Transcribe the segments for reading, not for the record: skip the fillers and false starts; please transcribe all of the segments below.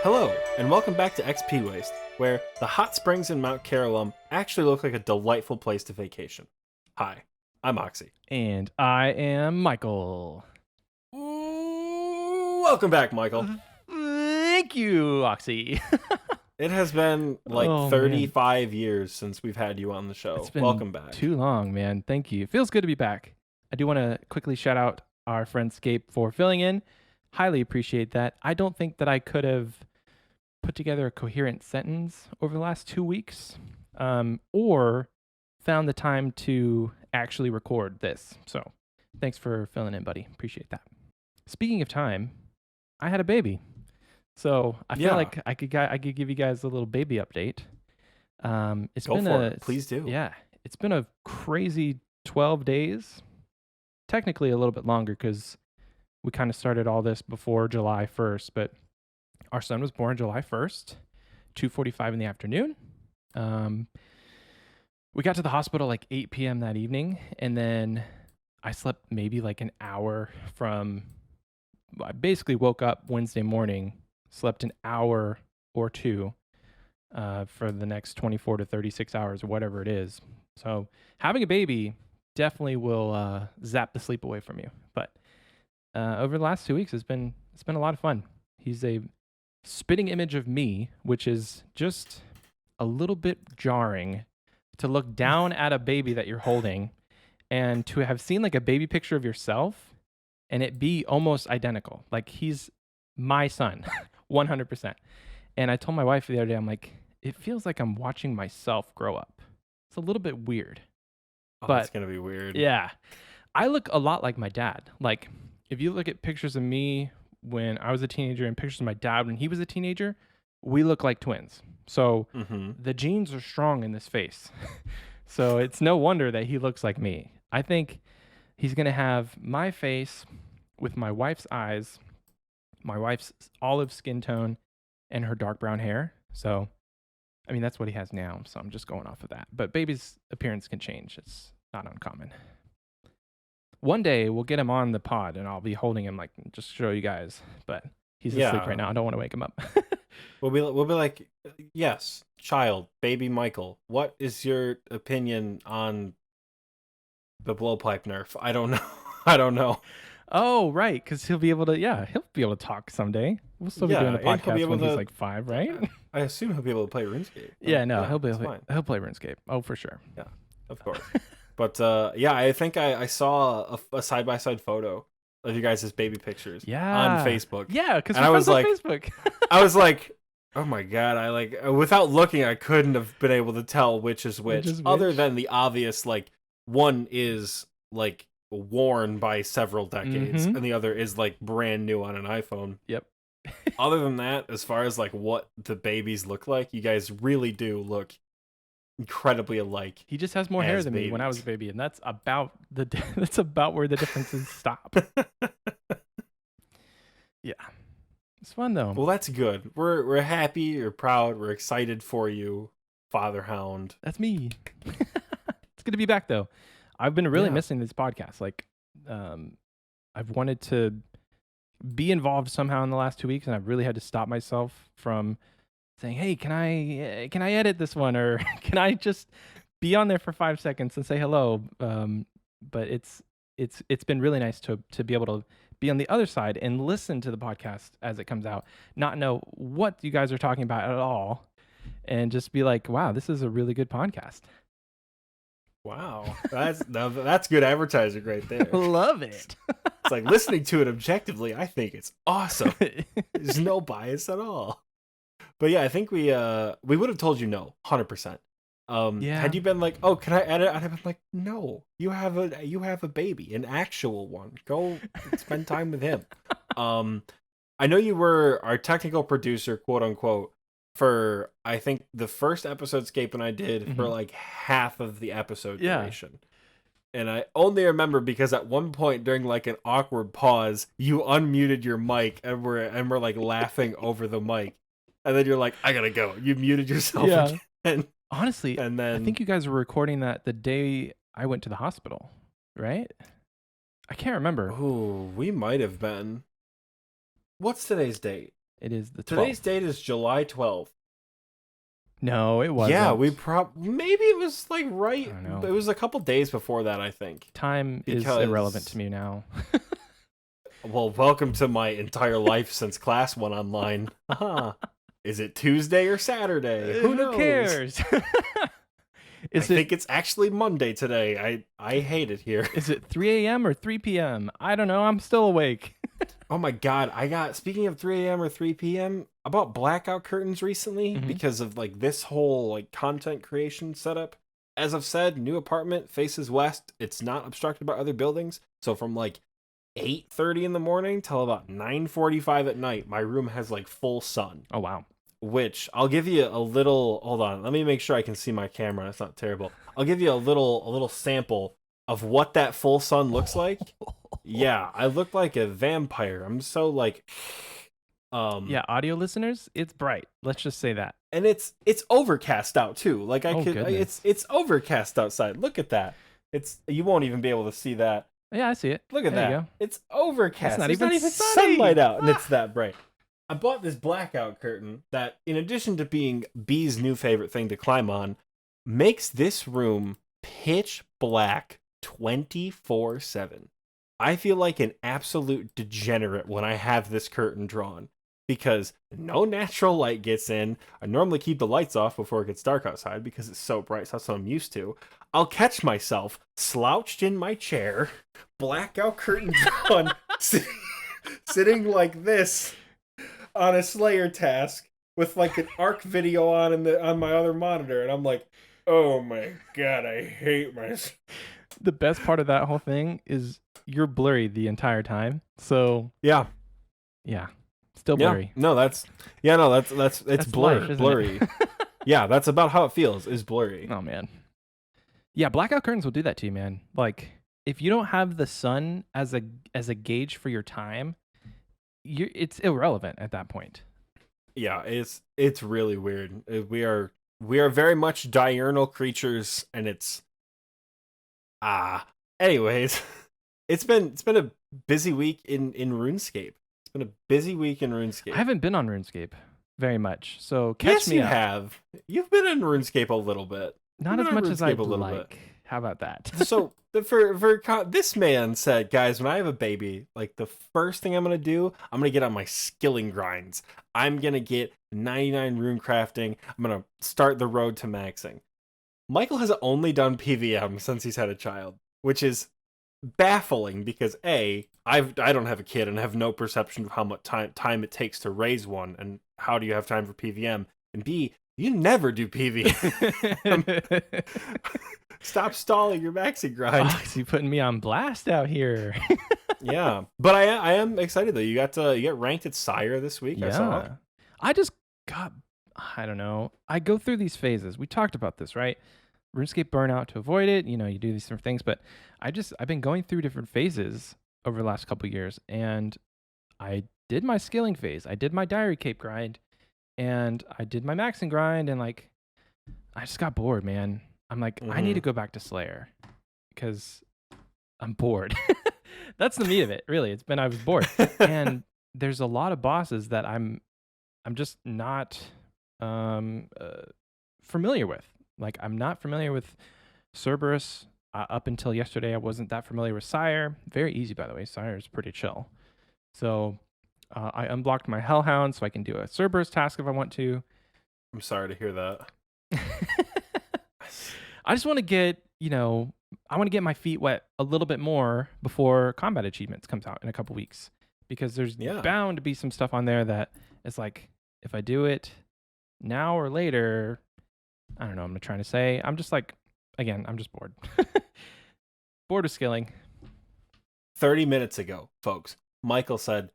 Hello, and welcome back to XP Waste, where the hot springs in Mount Carolum actually look like a delightful place to vacation. Hi, I'm Oxie. And I am Michael. Welcome back, Michael. Thank you, Oxie. It has been like Oh, 35 years since we've had you on the show. It's been Welcome back. too long, man. Thank you. It feels good to be back. I do want to quickly shout out our friend Scape for filling in. Highly appreciate that. I don't think that I could have put together a coherent sentence over the last 2 weeks or found the time to actually record this. So thanks for filling in, buddy. Appreciate that. Speaking of time, I had a baby. So I feel like I could give you guys a little baby update. Please do. Yeah, it's been a crazy 12 days. Technically a little bit longer because we kind of started all this before July 1st, but our son was born July 1st, 2:45 in the afternoon. We got to the hospital like 8 p.m. that evening, and then I slept maybe like an hour I basically woke up Wednesday morning, slept an hour or two for the next 24 to 36 hours or whatever it is. So having a baby definitely will zap the sleep away from you. But over the last 2 weeks, it's been a lot of fun. He's a spitting image of me, which is just a little bit jarring to look down at a baby that you're holding and to have seen like a baby picture of yourself and it be almost identical. Like he's my son, 100%. And I told my wife the other day, I'm like, it feels like I'm watching myself grow up. It's a little bit weird. But it's going to be weird. Yeah. I look a lot like my dad. Like if you look at pictures of me when I was a teenager and pictures of my dad when he was a teenager, we look like twins. So the genes are strong in this face. So it's no wonder that he looks like me. I think he's going to have my face with my wife's eyes, my wife's olive skin tone, and her dark brown hair. So, I mean, that's what he has now. So I'm just going off of that. But baby's appearance can change. It's not uncommon. One day we'll get him on the pod and I'll be holding him like just show you guys. But he's asleep right now. I don't want to wake him up. We'll be like, yes, child, baby Michael, what is your opinion on the blowpipe nerf? I don't know. I don't know. Oh, right, because he'll be able to talk someday. We'll still be doing a podcast when he's like 5, right? I assume he'll be able to play RuneScape. He'll play RuneScape. Oh, for sure. Yeah, of course. But I think I saw a side-by-side photo of you guys' baby pictures on Facebook. Yeah, because I was like, Facebook. I was like, oh my god! Without looking, I couldn't have been able to tell which is which. Other than the obvious, like one is like worn by several decades, and the other is like brand new on an iPhone. Yep. Other than that, as far as like what the babies look like, you guys really do look incredibly alike. He just has more hair than me when I was a baby, and that's about where the differences stop. Yeah, it's fun though. Well, that's good. We're happy. We're proud. We're excited for you, Father Hound. That's me. It's good to be back though. I've been really missing this podcast. Like, I've wanted to be involved somehow in the last 2 weeks, and I've really had to stop myself from saying, "Hey, can I edit this one, or can I just be on there for 5 seconds and say hello?" But it's been really nice to be able to be on the other side and listen to the podcast as it comes out, not know what you guys are talking about at all, and just be like, "Wow, this is a really good podcast." Wow, that's good advertising right there. Love it. It's like listening to it objectively. I think it's awesome. There's no bias at all. But yeah, I think we would have told you no, 100%. Had you been like, "Oh, can I edit?" I'd have been like, "No, you have a baby, an actual one. Go spend time with him." I know you were our technical producer, quote unquote, for I think the first episode Scape and I did for like half of the episode duration. And I only remember because at one point during like an awkward pause, you unmuted your mic and we're like laughing over the mic. And then you're like, "I gotta go." You muted yourself again. Honestly, and then I think you guys were recording that the day I went to the hospital, right? I can't remember. Ooh, we might have been. What's today's date? It is the 12th. Today's date is July 12th. No, it wasn't. Yeah, maybe it was like right. I don't know. It was a couple days before that, I think. Time is irrelevant to me now. Well, welcome to my entire life since class went online. Is it Tuesday or Saturday? Who cares? I think it's actually Monday today. I hate it here. Is it 3 a.m. or 3 p.m.? I don't know. I'm still awake. Oh my god, speaking of 3 a.m. or 3 p.m., I bought blackout curtains recently because of like this whole like content creation setup. As I've said, new apartment faces west. It's not obstructed by other buildings. So from like 8:30 in the morning till about 9:45 at night, my room has like full sun. Oh wow. Which I'll give you a little, hold on, let me make sure I can see my camera. It's not terrible. I'll give you a little sample of what that full sun looks like. Yeah, I look like a vampire. I'm so like yeah, audio listeners, it's bright. Let's just say that. And it's overcast out too. Like it's overcast outside. Look at that. You won't even be able to see that. Yeah, I see it. Look at that. It's overcast. It's not even sunlight out, and it's that bright. I bought this blackout curtain that, in addition to being B's new favorite thing to climb on, makes this room pitch black 24/7. I feel like an absolute degenerate when I have this curtain drawn because no natural light gets in. I normally keep the lights off before it gets dark outside because it's so bright, so that's what I'm used to. I'll catch myself slouched in my chair, blackout curtain drawn, sitting like this on a Slayer task with like an ARC video on my other monitor, and I'm like, oh my god, I hate myself. The best part of that whole thing is you're blurry the entire time. So yeah, still blurry. That's blurry. Yeah, that's about how it feels. Is blurry. Oh man. Yeah, blackout curtains will do that to you, man. Like if you don't have the sun as a gauge for your time, it's irrelevant at that point. Yeah, it's really weird. We are very much diurnal creatures, and it's anyways, it's been a busy week in RuneScape. It's been a busy week in RuneScape. I haven't been on RuneScape very much, so catch me up. Yes, you have. You've been in RuneScape a little bit. Not as much as I'd like. How about that? So this man said, guys, when I have a baby, like the first thing I'm gonna do, I'm gonna get on my skilling grinds. I'm gonna get 99 rune crafting. I'm gonna start the road to maxing. Michael has only done PVM since he's had a child, which is baffling because I don't have a kid and have no perception of how much time it takes to raise one, and how do you have time for PVM? And B, you never do PVM. Stop stalling your maxi grind. You're putting me on blast out here. Yeah, but I am excited though. You get ranked at Sire this week. Yeah, I saw. I just got. I don't know. I go through these phases. We talked about this, right? RuneScape burnout to avoid it. You do these different things, but I've been going through different phases over the last couple of years, and I did my skilling phase. I did my diary cape grind, and I did my maxing grind, and like I just got bored, man. I'm like, I need to go back to Slayer because I'm bored. That's the meat of it, really. I was bored, and there's a lot of bosses that I'm just not familiar with. Like I'm not familiar with Cerberus. Up until yesterday, I wasn't that familiar with Sire. Very easy, by the way. Sire is pretty chill. So I unblocked my Hellhound so I can do a Cerberus task if I want to. I'm sorry to hear that. I just want to get, I want to get my feet wet a little bit more before Combat Achievements comes out in a couple weeks. Because there's bound to be some stuff on there that it's like, if I do it now or later, I don't know what I'm trying to say. I'm just like, again, I'm just bored. Bored of skilling. 30 minutes ago, folks, Michael said,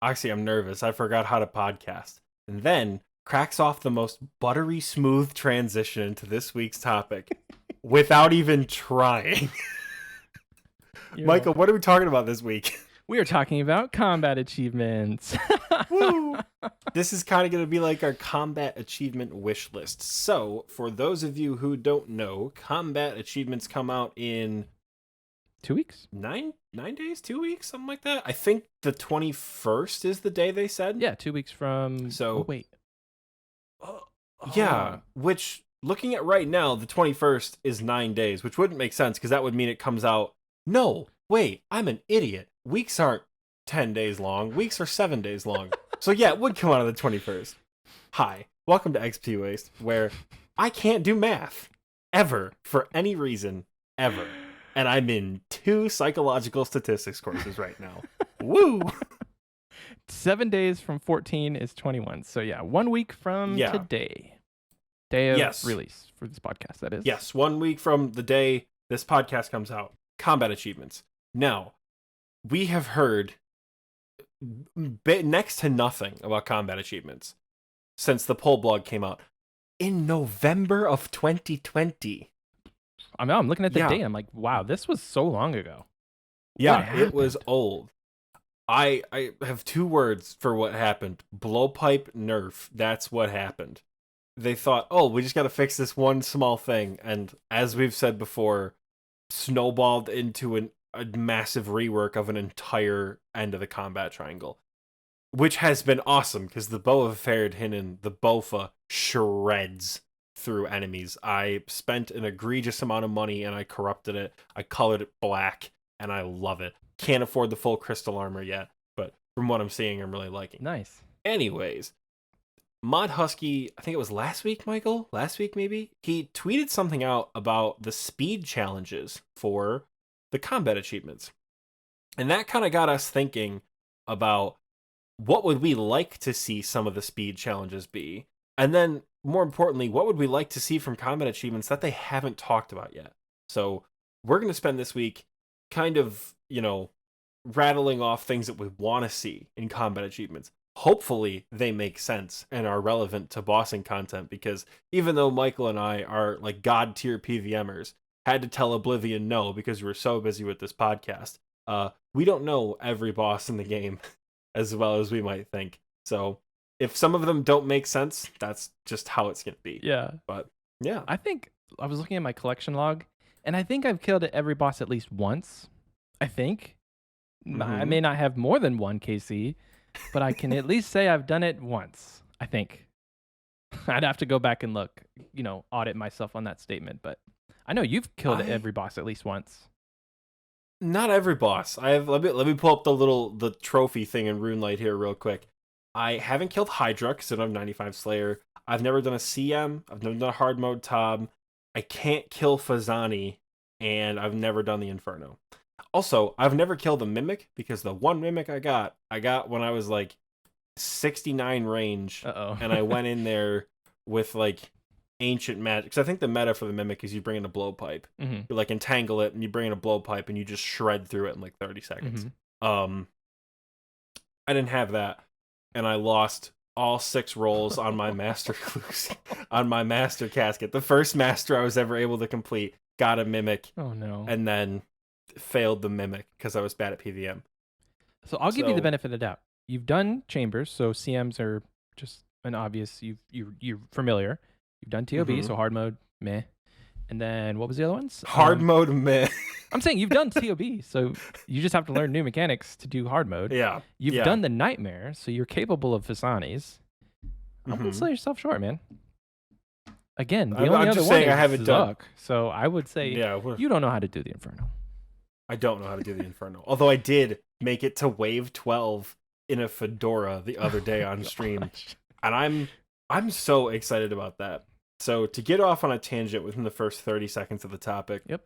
Oxie, I'm nervous. I forgot how to podcast. And then cracks off the most buttery smooth transition into this week's topic without even trying. Michael, what are we talking about this week? We are talking about combat achievements. Woo! This is kind of going to be like our combat achievement wish list. So, for those of you who don't know, combat achievements come out in 2 weeks? 9 days, 2 weeks, something like that. I think the 21st is the day they said. Yeah, 2 weeks from. So Oh wait. Yeah, which looking at right now, the 21st is 9 days, which wouldn't make sense because that would mean it comes out. No, wait, I'm an idiot. Weeks aren't 10 days long. Weeks are 7 days long. So yeah, it would come out on the 21st. Hi, welcome to XP Waste, where I can't do math ever for any reason ever, and I'm in 2 psychological statistics courses right now. Woo! 7 days from 14 is 21. So yeah, 1 week from today. Day of release for this podcast, that is. Yes, 1 week from the day this podcast comes out. Combat achievements. Now, we have heard next to nothing about combat achievements since the poll blog came out in November of 2020. I mean, I'm looking at the date. I'm like, wow, this was so long ago. Yeah, it was old. I have 2 words for what happened. Blowpipe nerf. That's what happened. They thought, oh, we just got to fix this one small thing. And as we've said before, snowballed into a massive rework of an entire end of the combat triangle. Which has been awesome, because the Boa Feridhinen, the Bofa, shreds through enemies. I spent an egregious amount of money and I corrupted it. I colored it black, and I love it. Can't afford the full crystal armor yet, but from what I'm seeing, I'm really liking it. Nice. Anyways, Mod Husky, I think it was last week, Michael? Last week, maybe? He tweeted something out about the speed challenges for the combat achievements. And that kind of got us thinking about what would we like to see some of the speed challenges be? And then, more importantly, what would we like to see from combat achievements that they haven't talked about yet? So we're going to spend this week kind of, rattling off things that we want to see in combat achievements. Hopefully they make sense and are relevant to bossing content, because even though Michael and I are like god tier PVMers, had to tell Oblivion no because we were so busy with this podcast. We don't know every boss in the game as well as we might think. So if some of them don't make sense, that's just how it's going to be. Yeah. But yeah. I think I was looking at my collection log, and I think I've killed every boss at least once. I think. Mm-hmm. I may not have more than one KC, but I can at least say I've done it once, I think. I'd have to go back and look, audit myself on that statement, but I know you've killed every boss at least once. Not every boss. Let me pull up the trophy thing in Runelight here real quick. I haven't killed Hydra because I don't have 95 Slayer. I've never done a CM. I've never done a hard mode Tob. I can't kill Phazani, and I've never done the Inferno. Also, I've never killed a Mimic, because the one Mimic I got when I was like 69 range. And I went in there with like ancient magic, because I think the meta for the Mimic is you bring in a blowpipe. Mm-hmm. You like entangle it and you bring in a blowpipe and you just shred through it in like 30 seconds. Mm-hmm. I didn't have that, and I lost all 6 rolls on my master on my master casket. The first master I was ever able to complete, got a Mimic. Oh no. And then failed the Mimic because I was bad at PVM. So I'll give you the benefit of the doubt. You've done chambers, so CMs are just an obvious. You're familiar. You've done TOB, so hard mode, meh. And then what was the other ones? Hard mode, meh. I'm saying you've done TOB, so you just have to learn new mechanics to do hard mode. Yeah. You've done the Nightmare, so you're capable of Phazani's. I'm gonna sell yourself short, man. Again, the only other one is I haven't done. So I would say you don't know how to do the Inferno. I don't know how to do the Inferno. Although I did make it to wave 12 in a fedora the other day on stream. And I'm so excited about that. So to get off on a tangent within the first 30 seconds of the topic. Yep.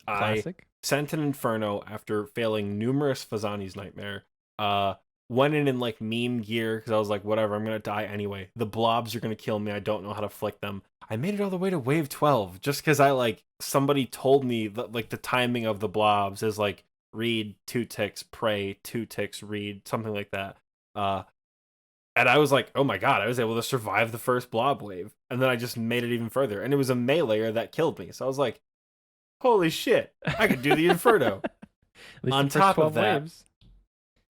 Classic. I sent an Inferno after failing numerous Phazani's Nightmare. Went in like meme gear because I was like, whatever, I'm going to die anyway. The blobs are going to kill me. I don't know how to flick them. I made it all the way to wave 12 just because somebody told me that like the timing of the blobs is like read 2 ticks, pray 2 ticks, read, something like that. And I was like, oh my god, I was able to survive the first blob wave. And then I just made it even further. And it was a meleeer that killed me. So I was like, holy shit, I could do the Inferno. On top of that, waves.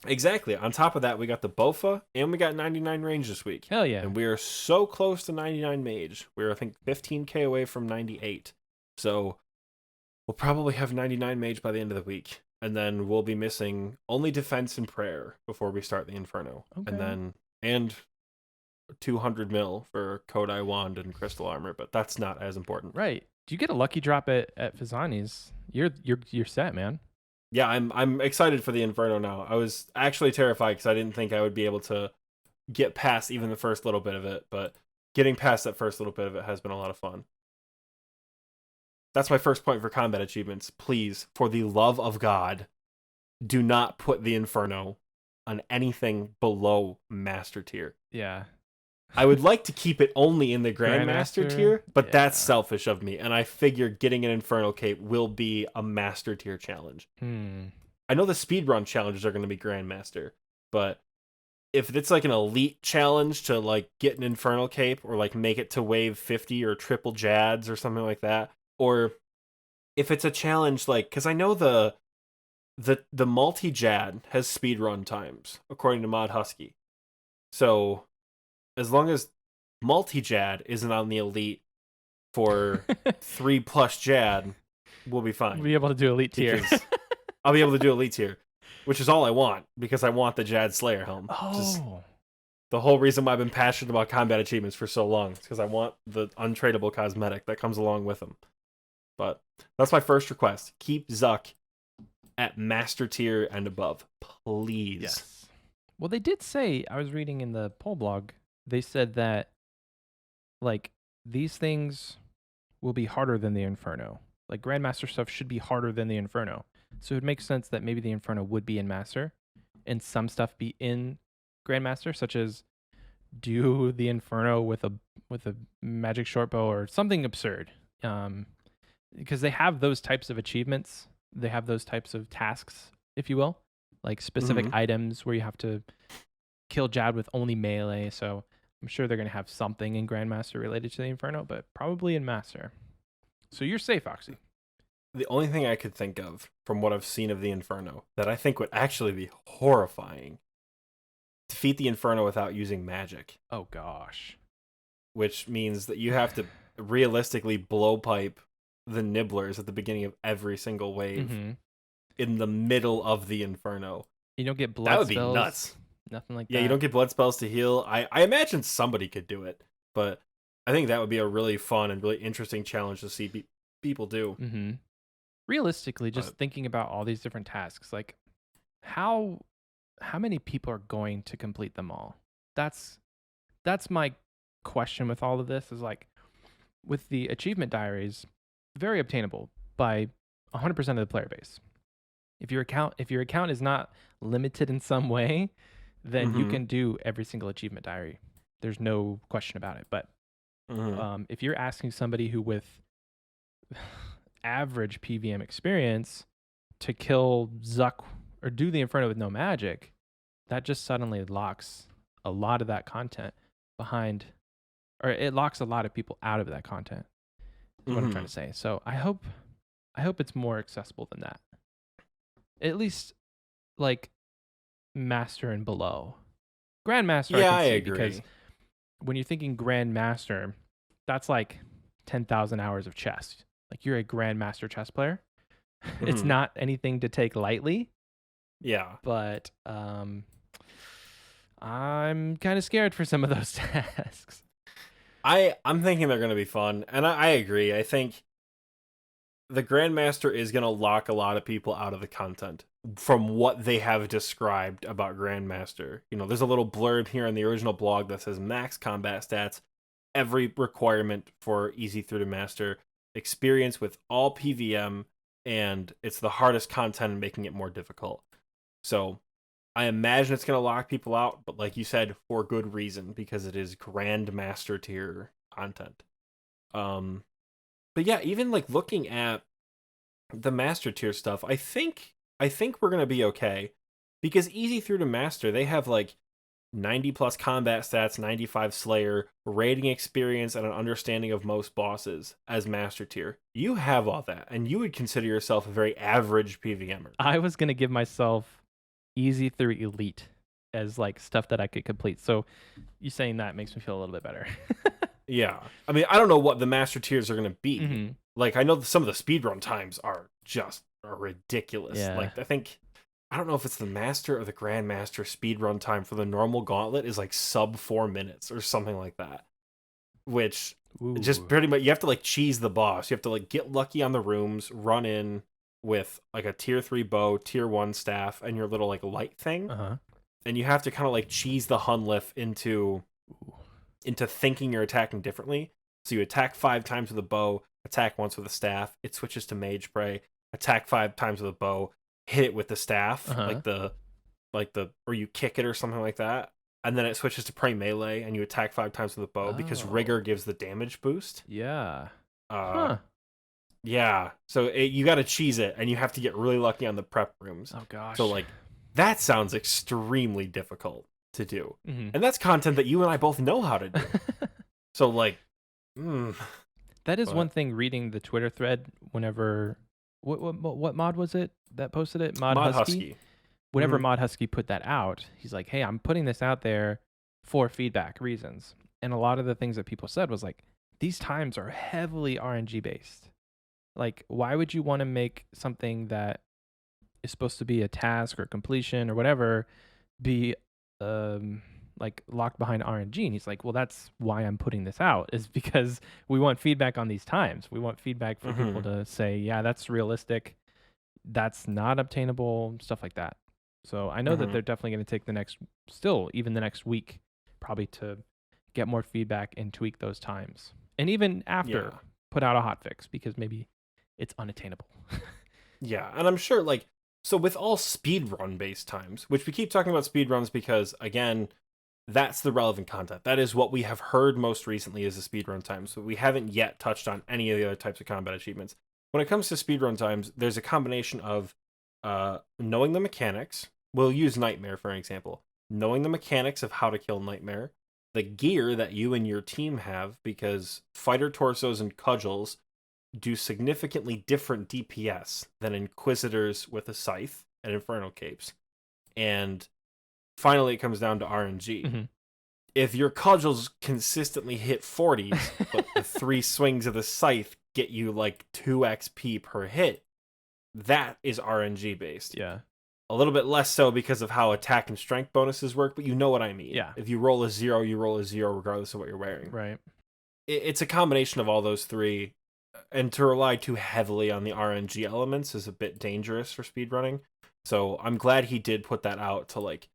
Exactly. On top of that, we got the Bofa, and we got 99 range this week. Hell yeah. And we are so close to 99 mage. We're, I think, 15k away from 98. So we'll probably have 99 mage by the end of the week. And then we'll be missing only defense and prayer before we start the Inferno. Okay. And 200 mil for Kodai Wand and Crystal Armor, but that's not as important. Right. Do you get a lucky drop at Fazani's? You're set, man. Yeah, I'm excited for the Inferno now. I was actually terrified because I didn't think I would be able to get past even the first little bit of it, but getting past that first little bit of it has been a lot of fun. That's my first point for combat achievements. Please, for the love of God, do not put the Inferno on anything below Master tier. Yeah. I would like to keep it only in the Grandmaster tier, but yeah. That's selfish of me, and I figure getting an Infernal Cape will be a Master tier challenge. I know the speedrun challenges are going to be Grandmaster, but if it's like an elite challenge to like get an Infernal Cape or like make it to wave 50 or triple Jads or something like that, or if it's a challenge like, because I know the multi-Jad has speedrun times, according to Mod Husky. So as long as multi-Jad isn't on the elite for 3+ Jad, we'll be fine. We'll be able to do elite tier. I'll be able to do elite tier, which is all I want, because I want the Jad Slayer helm. Oh. The whole reason why I've been passionate about combat achievements for so long is because I want the untradeable cosmetic that comes along with them. But that's my first request. Keep Zuck at Master tier and above, please. Yes. Well, they did say, I was reading in the poll blog, they said that like these things will be harder than the Inferno. Like Grandmaster stuff should be harder than the Inferno. So it makes sense that maybe the Inferno would be in Master and some stuff be in Grandmaster, such as do the Inferno with a magic shortbow or something absurd. Because they have those types of achievements. They have those types of tasks, if you will, like specific items where you have to kill Jad with only melee. So I'm sure they're going to have something in Grandmaster related to the Inferno, but probably in Master. So you're safe, Oxie. The only thing I could think of from what I've seen of the Inferno that I think would actually be horrifying: defeat the Inferno without using magic. Oh, gosh. Which means that you have to realistically blowpipe the Nibblers at the beginning of every single wave in the middle of the Inferno. You don't get blood spells. That would spells, be nuts. Nothing like that. Yeah, you don't get blood spells to heal. I imagine somebody could do it, but I think that would be a really fun and really interesting challenge to see people do. Realistically, just thinking about all these different tasks, like how many people are going to complete them all? That's my question with all of this, is like with the achievement diaries, very obtainable by 100% of the player base. If your account is not limited in some way, then you can do every single achievement diary. There's no question about it. But if you're asking somebody who with average PVM experience to kill Zuck or do the Inferno with no magic, that just suddenly locks a lot of that content behind, or it locks a lot of people out of that content. Is what I'm trying to say. So I hope it's more accessible than that. At least like Master and below. Grandmaster, yeah, I can see, agree. because when you're thinking Grandmaster, that's like 10,000 hours of chess. Like you're a Grandmaster chess player. It's not anything to take lightly. Yeah. But I'm kind of scared for some of those tasks. I'm thinking they're going to be fun, and I agree. I think the Grandmaster is going to lock a lot of people out of the content from what they have described about Grandmaster. You know, there's a little blurb here in the original blog that says max combat stats, every requirement for easy through to master, experience with all PVM, and it's the hardest content and making it more difficult. So I imagine it's going to lock people out, but like you said, for good reason, because it is Grandmaster tier content. But yeah, even like looking at the Master tier stuff, I think we're going to be okay, because easy through to master, they have like 90 plus combat stats, 95 Slayer, rating experience, and an understanding of most bosses as Master tier. You have all that, and you would consider yourself a very average PVMer. I was going to give myself easy through elite as like stuff that I could complete. So you saying that makes me feel a little bit better. Yeah. I mean, I don't know what the Master tiers are going to be, Like, I know some of the speedrun times are just ridiculous. Yeah. Like, I don't know if it's the master or the grandmaster speedrun time for the normal gauntlet is like sub 4 minutes or something like that. Which just pretty much, you have to like cheese the boss. You have to like get lucky on the rooms, run in with like a tier 3 bow, tier 1 staff, and your little like light thing. And you have to kind of like cheese the Hunlif into thinking you're attacking differently. So you attack 5 times with a bow, attack once with a staff, it switches to mage spray, attack 5 times with a bow, hit it with the staff, or you kick it or something like that. And then it switches to pray melee, and you attack 5 times with a bow because rigor gives the damage boost. Yeah. Yeah. So you got to cheese it, and you have to get really lucky on the prep rooms. Oh gosh. So like that sounds extremely difficult to do, and that's content that you and I both know how to do. So like, that is one thing. Reading the Twitter thread, whenever what mod was it that posted it? Mod Husky. Whenever Mod Husky put that out, he's like, "Hey, I'm putting this out there for feedback reasons." And a lot of the things that people said was like, "These times are heavily RNG based. Like, why would you want to make something that is supposed to be a task or completion or whatever be like locked behind RNG?" And he's like, "Well, that's why I'm putting this out, is because we want feedback on these times. We want feedback for people to say, yeah, that's realistic, that's not obtainable, stuff like that." So I know that they're definitely going to take the next week, probably, to get more feedback and tweak those times. And even after, put out a hotfix, because maybe it's unattainable. Yeah, and I'm sure, like, so with all speedrun based times, which we keep talking about speedruns because, again, that's the relevant content. That is what we have heard most recently is the speedrun times. So we haven't yet touched on any of the other types of combat achievements. When it comes to speedrun times, there's a combination of knowing the mechanics. We'll use Nightmare for an example. Knowing the mechanics of how to kill Nightmare, the gear that you and your team have, because fighter torsos and cudgels do significantly different DPS than Inquisitors with a scythe and Inferno capes. And finally, it comes down to RNG. If your cudgels consistently hit 40s, but the 3 swings of the scythe get you like 2 XP per hit, that is RNG based. Yeah. A little bit less so because of how attack and strength bonuses work, but you know what I mean. Yeah. If you roll a 0, you roll a 0 regardless of what you're wearing. Right. It's a combination of all those 3, and to rely too heavily on the RNG elements is a bit dangerous for speedrunning. So I'm glad he did put that out to like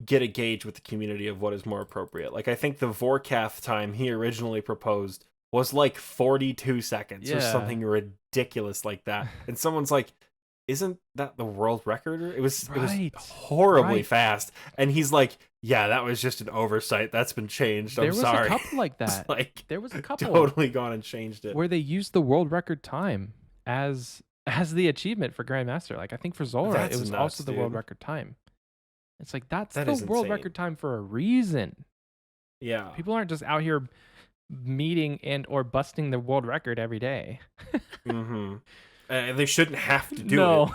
get a gauge with the community of what is more appropriate. Like, I think the Vorkath time he originally proposed was like 42 seconds or something ridiculous like that. And someone's like, isn't that the world record? It was horribly fast. And he's like, yeah, that was just an oversight. That's been changed. I'm sorry. There was a couple like that. Like, there was a couple totally gone and changed it. Where they used the world record time as the achievement for Grandmaster. Like, I think for Zolra, it was nuts, also the world record time. It's like, that's the world record time for a reason. Yeah. People aren't just out here meeting and or busting the world record every day. They shouldn't have to do it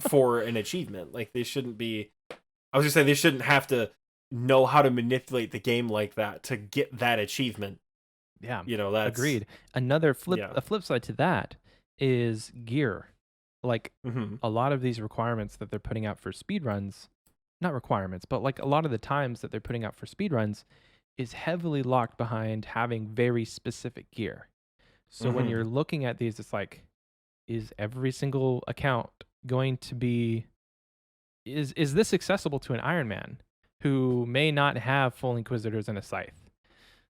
for an achievement. Like, they shouldn't be. I was gonna say they shouldn't have to know how to manipulate the game like that to get that achievement. Yeah, that's agreed. Another flip side to that is gear. Like, a lot of these requirements that they're putting out for speedruns, not requirements, but like a lot of the times that they're putting out for speedruns is heavily locked behind having very specific gear. So when you're looking at these, it's like, is every single account going to be, is this accessible to an Iron Man who may not have full Inquisitors and a scythe?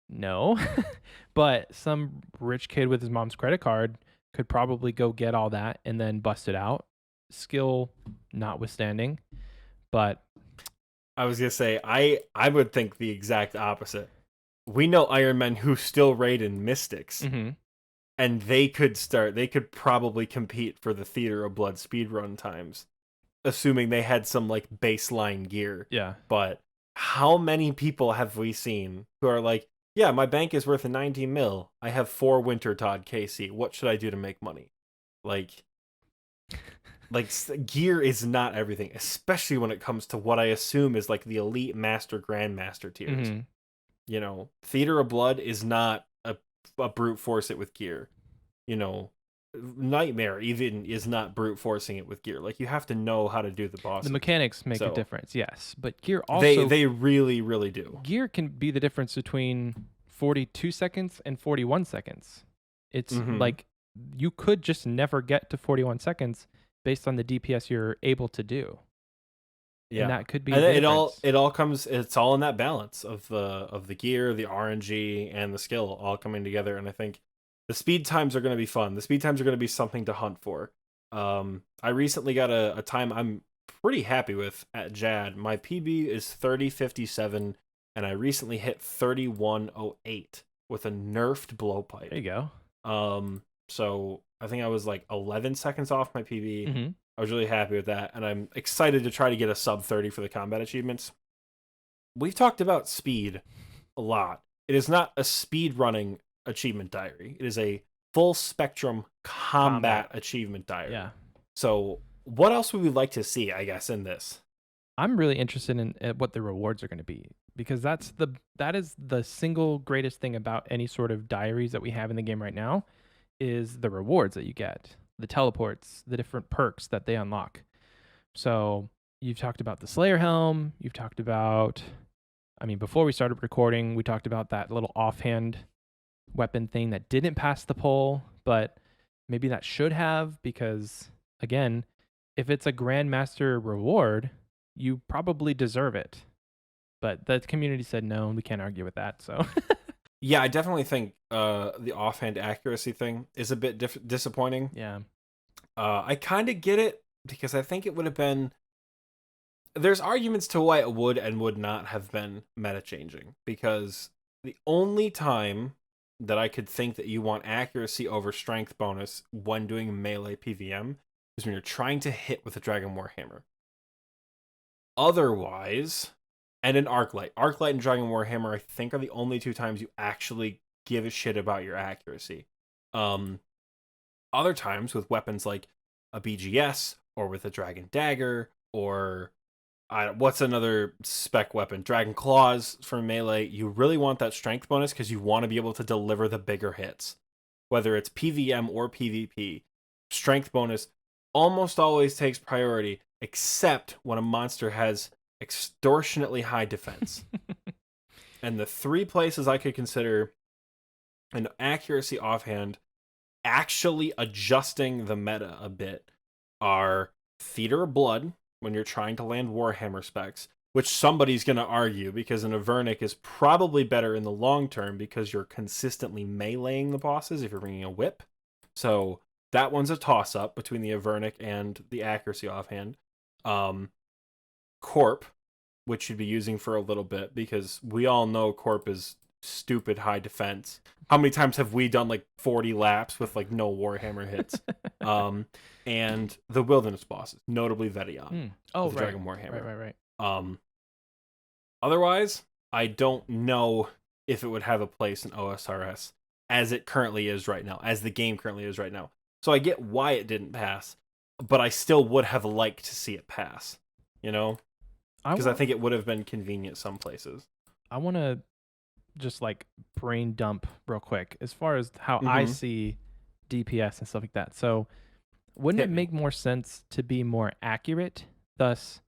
No. But some rich kid with his mom's credit card could probably go get all that and then bust it out, skill notwithstanding. But I was gonna say, I would think the exact opposite. We know Iron Men who still raid in Mystics. And they could probably compete for the Theater of Blood speedrun times, assuming they had some like baseline gear. Yeah. But how many people have we seen who are like, yeah, my bank is worth a 19 mil. I have 4 Winter Todd KC. What should I do to make money? Like gear is not everything, especially when it comes to what I assume is like the elite master grandmaster tiers. Theater of Blood is not a brute force it with gear. nightmare even is not brute forcing it with gear. Like, you have to know how to do the bosses. The mechanics make a difference, yes, but gear also they really, really do. Gear can be the difference between 42 seconds and 41 seconds. It's like you could just never get to 41 seconds based on the DPS you're able to do. Yeah, and that could be it all comes. It's all in that balance of the gear, the RNG, and the skill all coming together. And I think the speed times are going to be fun. The speed times are going to be something to hunt for. I recently got a time I'm pretty happy with at Jad. My PB is 30:57, and I recently hit 31:08 with a nerfed blowpipe. There you go. So I think I was like 11 seconds off my PB. I was really happy with that, and I'm excited to try to get a sub 30 for the combat achievements. We've talked about speed a lot. It is not a speed running achievement diary. It is a full spectrum combat achievement diary. Yeah. So what else would we like to see, I guess, in this? I'm really interested in what the rewards are going to be, because that is the single greatest thing about any sort of diaries that we have in the game right now is the rewards that you get, the teleports, the different perks that they unlock. So you've talked about the Slayer Helm. You've talked about, before we started recording, we talked about that little offhand weapon thing that didn't pass the poll, but maybe that should have, because again, if it's a Grandmaster reward, you probably deserve it. But the community said no, we can't argue with that. So yeah, I definitely think the offhand accuracy thing is a bit disappointing. Yeah. I kind of get it, because I think it would have been... There's arguments to why it would and would not have been meta changing, because the only time that I could think that you want accuracy over strength bonus when doing melee PVM is when you're trying to hit with a Dragon Warhammer. Otherwise, and an Arclight. Arclight and Dragon Warhammer, I think, are the only two times you actually give a shit about your accuracy. Other times, with weapons like a BGS, or with a Dragon Dagger, or what's another spec weapon? Dragon Claws for melee, you really want that strength bonus because you want to be able to deliver the bigger hits. Whether it's PVM or PvP, strength bonus almost always takes priority, except when a monster has extortionately high defense. And the three places I could consider an accuracy offhand actually adjusting the meta a bit are Theater of Blood, when you're trying to land Warhammer specs, which somebody's going to argue, because an Avernic is probably better in the long term because you're consistently meleeing the bosses if you're bringing a whip. So that one's a toss-up between the Avernic and the accuracy offhand. Corp, which you'd be using for a little bit, because we all know Corp is stupid high defense. How many times have we done like 40 laps with like no Warhammer hits? And the Wilderness bosses, notably Vetion. Oh, right. Dragon Warhammer. Right. Otherwise, I don't know if it would have a place in OSRS as it currently is right now, as the game currently is right now. So I get why it didn't pass, but I still would have liked to see it pass, because I think it would have been convenient some places. I want to just like brain dump real quick as far as how I see DPS and stuff like that. So wouldn't it make more sense to be more accurate? Thus,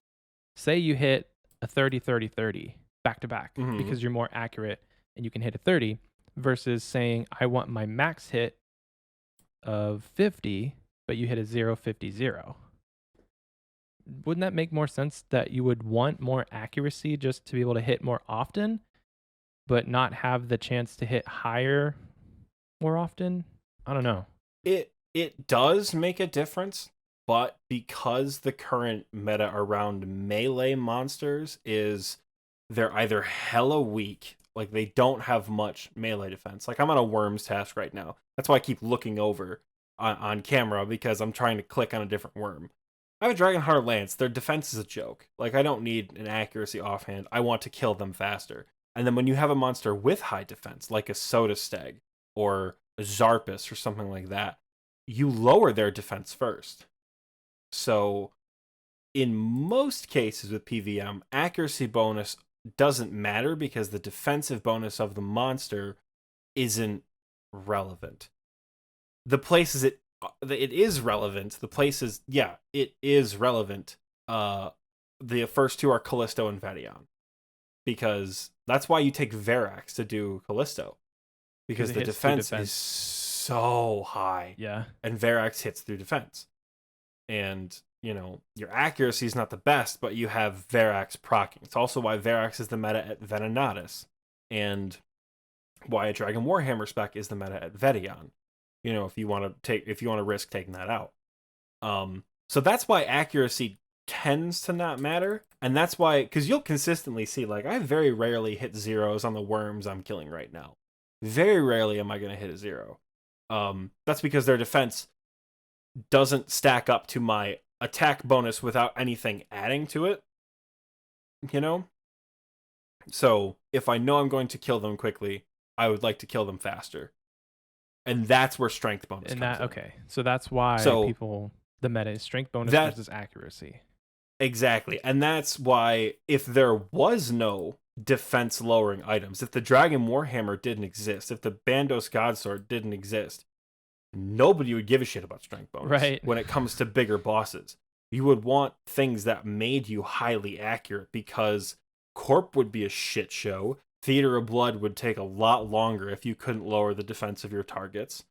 say you hit a 30-30-30 back to back because you're more accurate and you can hit a 30, versus saying I want my max hit of 50, but you hit a 0-50-0. Wouldn't that make more sense that you would want more accuracy just to be able to hit more often, but not have the chance to hit higher more often? I don't know. It does make a difference, but because the current meta around melee monsters is they're either hella weak, like they don't have much melee defense. Like I'm on a worms task right now. That's why I keep looking over on camera, because I'm trying to click on a different worm. I have a Dragonheart Lance. Their defense is a joke. Like, I don't need an accuracy offhand. I want to kill them faster. And then when you have a monster with high defense, like a Soda Stag or a Zarpus or something like that, you lower their defense first. So in most cases with PVM, accuracy bonus doesn't matter because the defensive bonus of the monster isn't relevant. the places it is relevant. The places, yeah, it is relevant. The first two are Callisto and Vedion, because that's why you take Verax to do Callisto, because the defense is so high. Yeah, and Verax hits through defense, and your accuracy is not the best, but you have Verax proccing. It's also why Verax is the meta at Venenatis, and why a Dragon Warhammer spec is the meta at Vedion. If you want to risk taking that out. So that's why accuracy tends to not matter, and that's why, because you'll consistently see, like, I very rarely hit zeros on the worms I'm killing right now. Very rarely am I going to hit a 0. That's because their defense doesn't stack up to my attack bonus without anything adding to it. So if I know I'm going to kill them quickly, I would like to kill them faster. And that's where strength bonus comes in. Okay. So that's why the meta is strength bonus versus accuracy. Exactly. And that's why, if there was no defense lowering items, if the Dragon Warhammer didn't exist, if the Bandos Godsword didn't exist, nobody would give a shit about strength bonus when it comes to bigger bosses. You would want things that made you highly accurate, because Corp would be a shit show. Theater of Blood would take a lot longer if you couldn't lower the defense of your targets.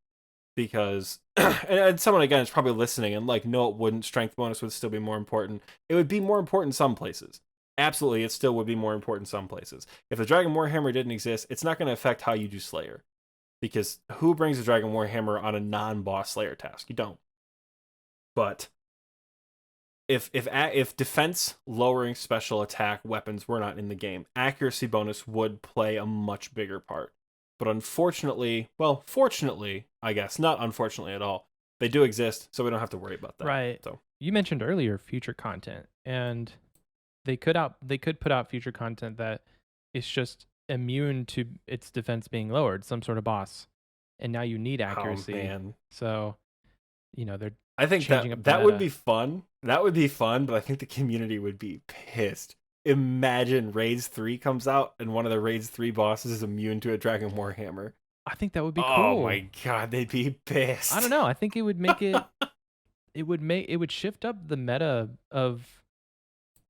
Because, and someone again is probably listening and like, no, it wouldn't. Strength bonus would still be more important. It would be more important in some places. Absolutely, it still would be more important in some places. If the Dragon Warhammer didn't exist, it's not going to affect how you do Slayer. Because who brings a Dragon Warhammer on a non-boss Slayer task? You don't. But if defense lowering special attack weapons were not in the game, accuracy bonus would play a much bigger part. But unfortunately, fortunately, I guess, not unfortunately at all, they do exist, so we don't have to worry about that. Right. So you mentioned earlier future content, and they could put out future content that is just immune to its defense being lowered, some sort of boss, and now you need accuracy. Oh, man. So, they're I think that would be fun. That would be fun, but I think the community would be pissed. Imagine Raids 3 comes out and one of the Raids 3 bosses is immune to a Dragon Warhammer. I think that would be cool. Oh my god, they'd be pissed. I don't know. I think it would make it it would shift up the meta of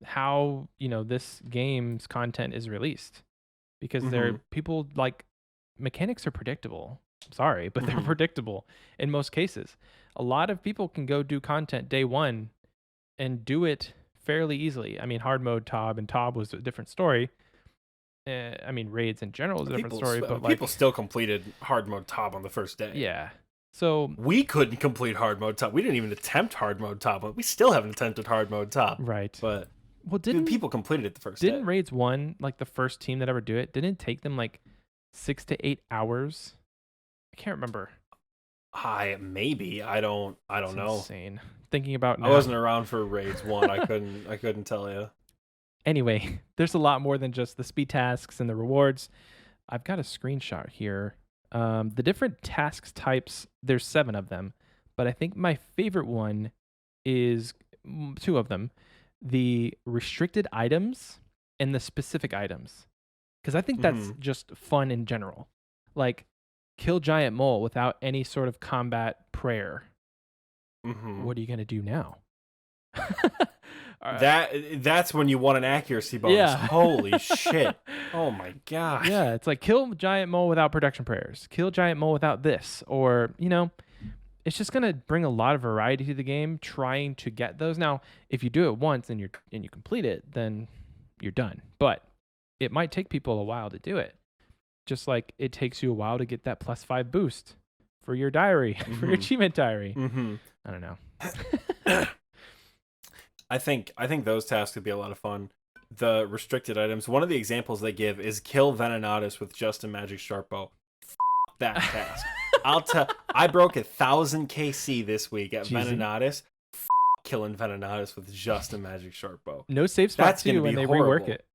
how, this game's content is released. Because people like mechanics are predictable. Sorry, but they're predictable in most cases. A lot of people can go do content day one and do it fairly easily. I mean, hard mode Tob and Tob was a different story. I mean, raids in general is a different story, but people still completed hard mode Tob on the first day. Yeah. So we couldn't complete hard mode Tob. We didn't even attempt hard mode Tob. We still haven't attempted hard mode Tob. Right. But didn't people completed it the first day? Didn't Raids 1, like the first team that ever do it, didn't it take them like 6 to 8 hours? I can't remember. Maybe. I don't know. Insane. Thinking about now. I wasn't around for Raids 1. I couldn't tell you. Anyway, there's a lot more than just the speed tasks and the rewards. I've got a screenshot here. The different tasks types, there's 7 of them, but I think my favorite one is 2 of them. The restricted items and the specific items. Because I think that's just fun in general. Like, kill giant mole without any sort of combat prayer. What are you going to do now? That's when you want an accuracy bonus. Yeah. Holy shit. Oh my god. Yeah, it's like kill giant mole without protection prayers. Kill giant mole without this. Or, it's just going to bring a lot of variety to the game trying to get those. Now, if you do it once and you complete it, then you're done. But it might take people a while to do it. Just like it takes you a while to get that +5 boost for your diary, for your achievement diary. I don't know. I think those tasks would be a lot of fun. The restricted items. One of the examples they give is kill Venenatis with just a magic sharp bow. That task. I broke 1,000 KC this week at Venenatis. Killing Venenatis with just a magic sharp bow. No safe spot too when they rework it.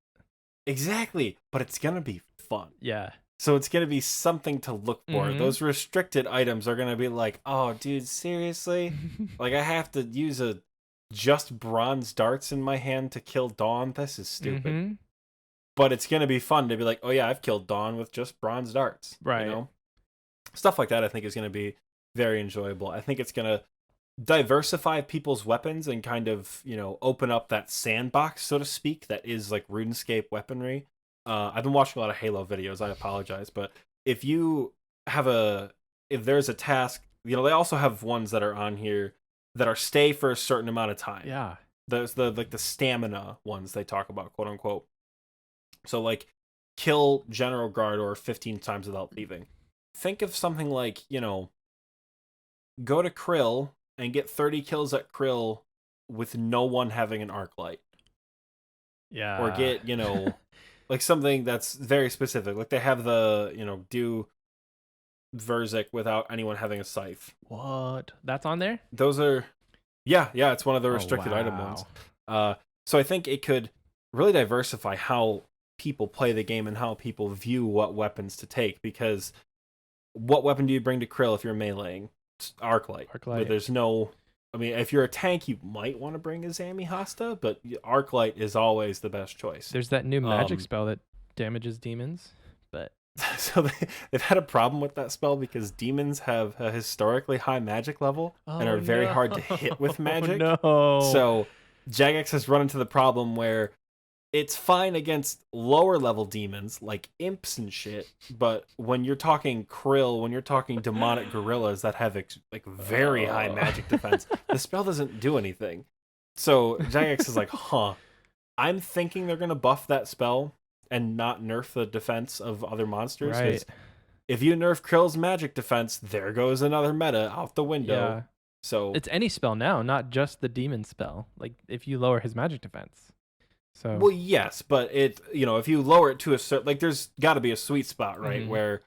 Exactly, but it's gonna be fun. Yeah. So it's gonna be something to look for. Those restricted items are gonna be like, oh, dude, seriously? Like I have to use just bronze darts in my hand to kill Dawn? This is stupid. But it's gonna be fun to be like, oh yeah, I've killed Dawn with just bronze darts. Right. Stuff like that I think is gonna be very enjoyable. I think it's gonna diversify people's weapons and kind of, open up that sandbox, so to speak, that is like RuneScape weaponry. I've been watching a lot of Halo videos. I apologize, but if you have if there's a task, they also have ones that are on here that are stay for a certain amount of time. Yeah. There's the stamina ones they talk about, quote unquote. So like kill General Gardor 15 times without leaving. Think of something like, go to Krill and get 30 kills at Krill with no one having an arc light. Yeah. Or get, like something that's very specific. Like they have the, do Verzik without anyone having a scythe. What? That's on there? Those are, yeah, it's one of the restricted item ones. So I think it could really diversify how people play the game and how people view what weapons to take, because what weapon do you bring to Krill if you're meleeing? Arclight. But there's no, if you're a tank, you might want to bring a Zami Hasta, but Arclight is always the best choice. There's that new magic spell that damages demons, but so they've had a problem with that spell because demons have a historically high magic level and are very hard to hit with magic. No. So Jagex has run into the problem where it's fine against lower level demons like imps and shit, but when you're talking Krill, when you're talking demonic gorillas that have like very high magic defense, the spell doesn't do anything. So Jagex is like, I'm thinking they're gonna buff that spell and not nerf the defense of other monsters. Right. If you nerf Krill's magic defense, there goes another meta out the window. Yeah. So it's any spell now, not just the demon spell. Like if you lower his magic defense. So well, yes, but if you lower it to a certain, like there's got to be a sweet spot, right, where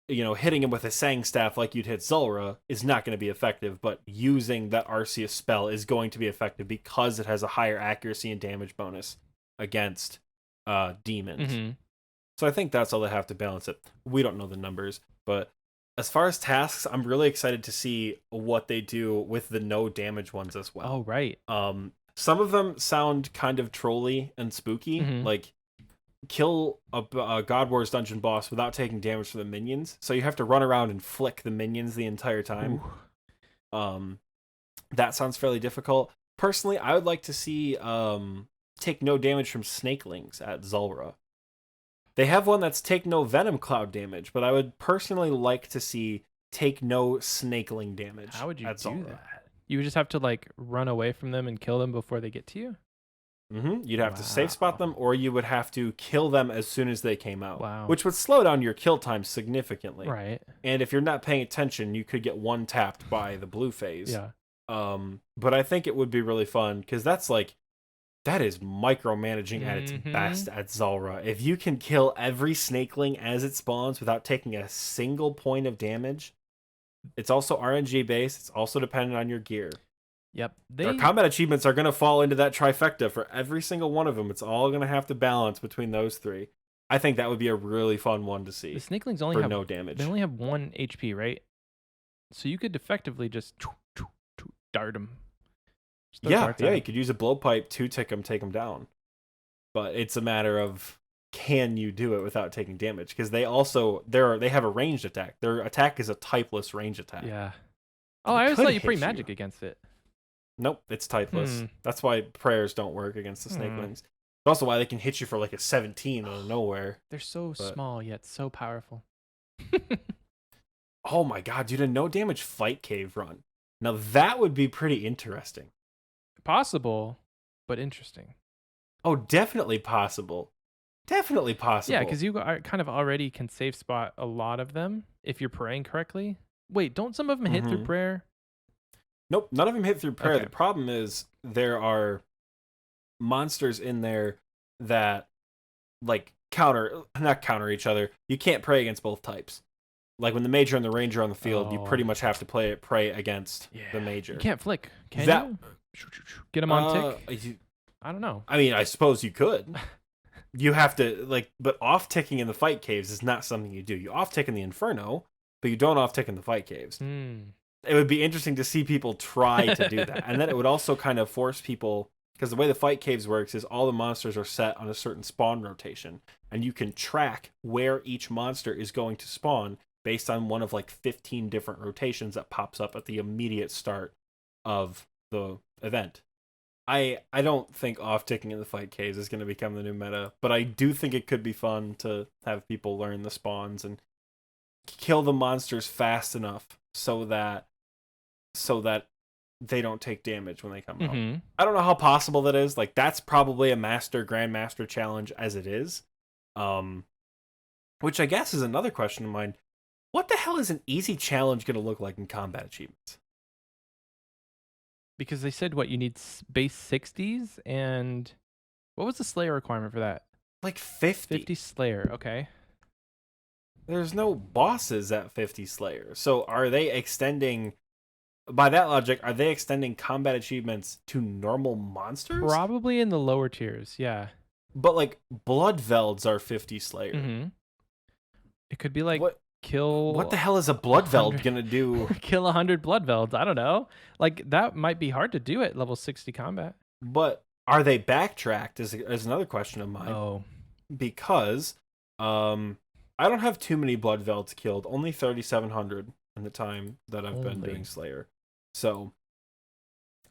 hitting him with a Sang staff like you'd hit Zulrah is not going to be effective, but using that Arceus spell is going to be effective because it has a higher accuracy and damage bonus against demons. So I think that's all they have to balance it. We don't know the numbers, but as far as tasks, I'm really excited to see what they do with the no damage ones as well. Oh, right. Some of them sound kind of trolly and spooky, like kill a God Wars dungeon boss without taking damage from the minions. So you have to run around and flick the minions the entire time. That sounds fairly difficult. Personally, I would like to see take no damage from snakelings at Zulrah. They have one that's take no venom cloud damage, but I would personally like to see take no snakeling damage. How would you do Zulrah? That? You would just have to like run away from them and kill them before they get to you? You'd have to safe spot them, or you would have to kill them as soon as they came out. Wow. Which would slow down your kill time significantly. Right. And if you're not paying attention, you could get one tapped by the blue phase. Yeah. But I think it would be really fun, because that is micromanaging at its best at Zulrah. If you can kill every snakeling as it spawns without taking a single point of damage, it's also RNG based. It's also dependent on your gear. Yep. Our combat achievements are going to fall into that trifecta for every single one of them. It's all going to have to balance between those three. I think that would be a really fun one to see. The snakelings only have no damage. They only have 1 HP, right? So you could effectively just dart them. Yeah, you could use a blowpipe to take them down. But it's a matter of, can you do it without taking damage? Because they have a ranged attack. Their attack is a typeless range attack. Yeah. Oh, I always thought you pre magic against it. Nope, it's typeless. That's why prayers don't work against the snakelings. But also why they can hit you for like a 17 out of nowhere. They're so small yet so powerful. Oh my god, dude, a no damage fight cave run. Now that would be pretty interesting. Possible, but interesting. Oh, definitely possible. Definitely possible. Yeah, because you kind of already can safe spot a lot of them if you're praying correctly. Wait, don't some of them hit through prayer? Nope, none of them hit through prayer. Okay. The problem is there are monsters in there that like not counter each other. You can't pray against both types. Like when the major and the ranger on the field, you pretty much have to pray against the major. You can't flick, can you? Get them on tick? I don't know. I mean, I suppose you could. You have to, but off-ticking in the fight caves is not something you do. You off-tick in the Inferno, but you don't off-tick in the fight caves. It would be interesting to see people try to do that. And then it would also kind of force people, because the way the fight caves works is all the monsters are set on a certain spawn rotation, and you can track where each monster is going to spawn based on one of like 15 different rotations that pops up at the immediate start of the event. I don't think off-ticking in the fight Ks is going to become the new meta, but I do think it could be fun to have people learn the spawns and kill the monsters fast enough so that they don't take damage when they come out. I don't know how possible that is. Like, that's probably a grandmaster challenge as it is. Which I guess is another question of mine. What the hell is an easy challenge going to look like in combat achievements? Because they said you need base 60s, and what was the Slayer requirement for that? Like 50. 50 Slayer, okay. There's no bosses at 50 Slayer. So are they extending, by that logic, are they extending combat achievements to normal monsters? Probably in the lower tiers, yeah. But like Bloodvelds are 50 Slayer. It could be like what the hell is a Bloodveld gonna do? Kill 100 Bloodvelds. I don't know. Like, that might be hard to do at level 60 combat. But are they backtracked is another question of mine. Oh. Because I don't have too many Bloodvelds killed, only 3,700 in the time that I've been doing Slayer. So,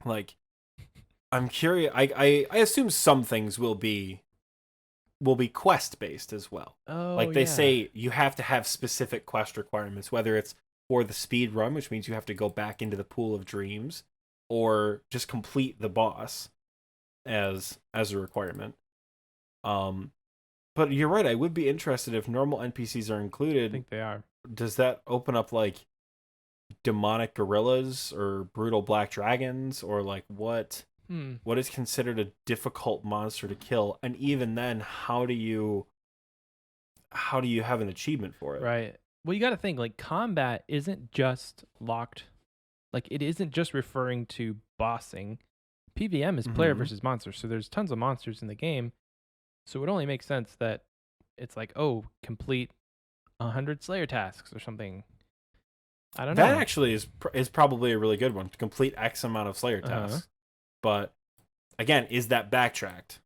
like, I'm curious. I assume some things will be quest based as well. Oh, like they say you have to have specific quest requirements, whether it's for the speed run, which means you have to go back into the pool of dreams, or just complete the boss as a requirement. But you're right, I would be interested if normal NPCs are included. I think they are. Does that open up like demonic gorillas or brutal black dragons, or like what is considered a difficult monster to kill? And even then, how do you have an achievement for it? Right. Well, you got to think, like, combat isn't just locked. Like, it isn't just referring to bossing. PVM is player versus monster, so there's tons of monsters in the game. So it only makes sense that it's like, oh, complete 100 Slayer tasks or something. I don't know. That actually is probably a really good one, to complete X amount of Slayer tasks. But again, is that backtracked?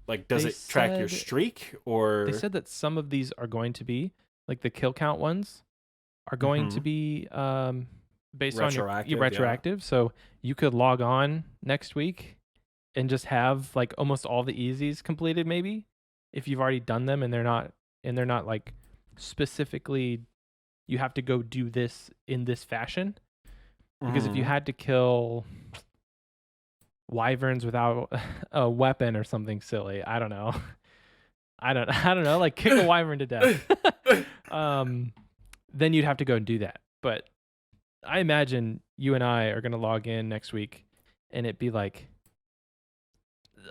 Like, does it track your streak? Or they said that some of these are going to be, like the kill count ones, are going to be based on your retroactive. Yeah. So you could log on next week and just have like almost all the easies completed, maybe, if you've already done them and they're not like specifically you have to go do this in this fashion. Because if you had to kill wyverns without a weapon or something silly, I don't know, like kick a wyvern to death, then you'd have to go and do that. But I imagine you and I are going to log in next week and it'd be like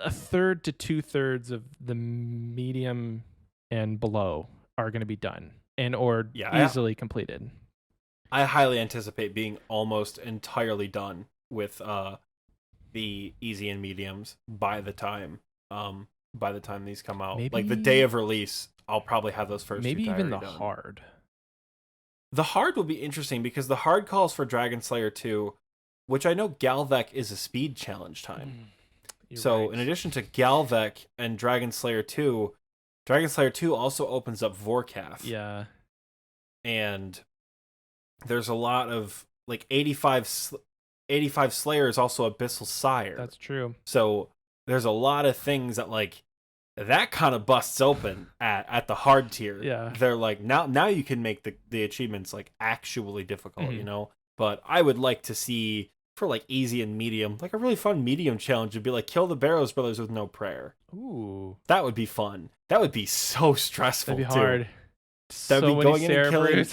a third to 2/3 of the medium and below are going to be done or easily completed. I highly anticipate being almost entirely done with the easy and mediums by the time these come out. Maybe, like the day of release, I'll probably have those first. Maybe even the done. hard. The hard will be interesting because the hard calls for Dragon Slayer 2, which I know Galvek is a speed challenge time. So right. In addition to Galvek and Dragon Slayer 2 also opens up Vorkath. Yeah. And there's a lot of like 85 Slayer is also Abyssal Sire. That's true. So there's a lot of things that kind of busts open at the hard tier. Yeah. They're like, now you can make the achievements like actually difficult, you know? But I would like to see, for like easy and medium, like a really fun medium challenge would be like kill the Barrows Brothers with no prayer. Ooh. That would be fun. That would be so stressful. That'd be hard. That'd be going in and killing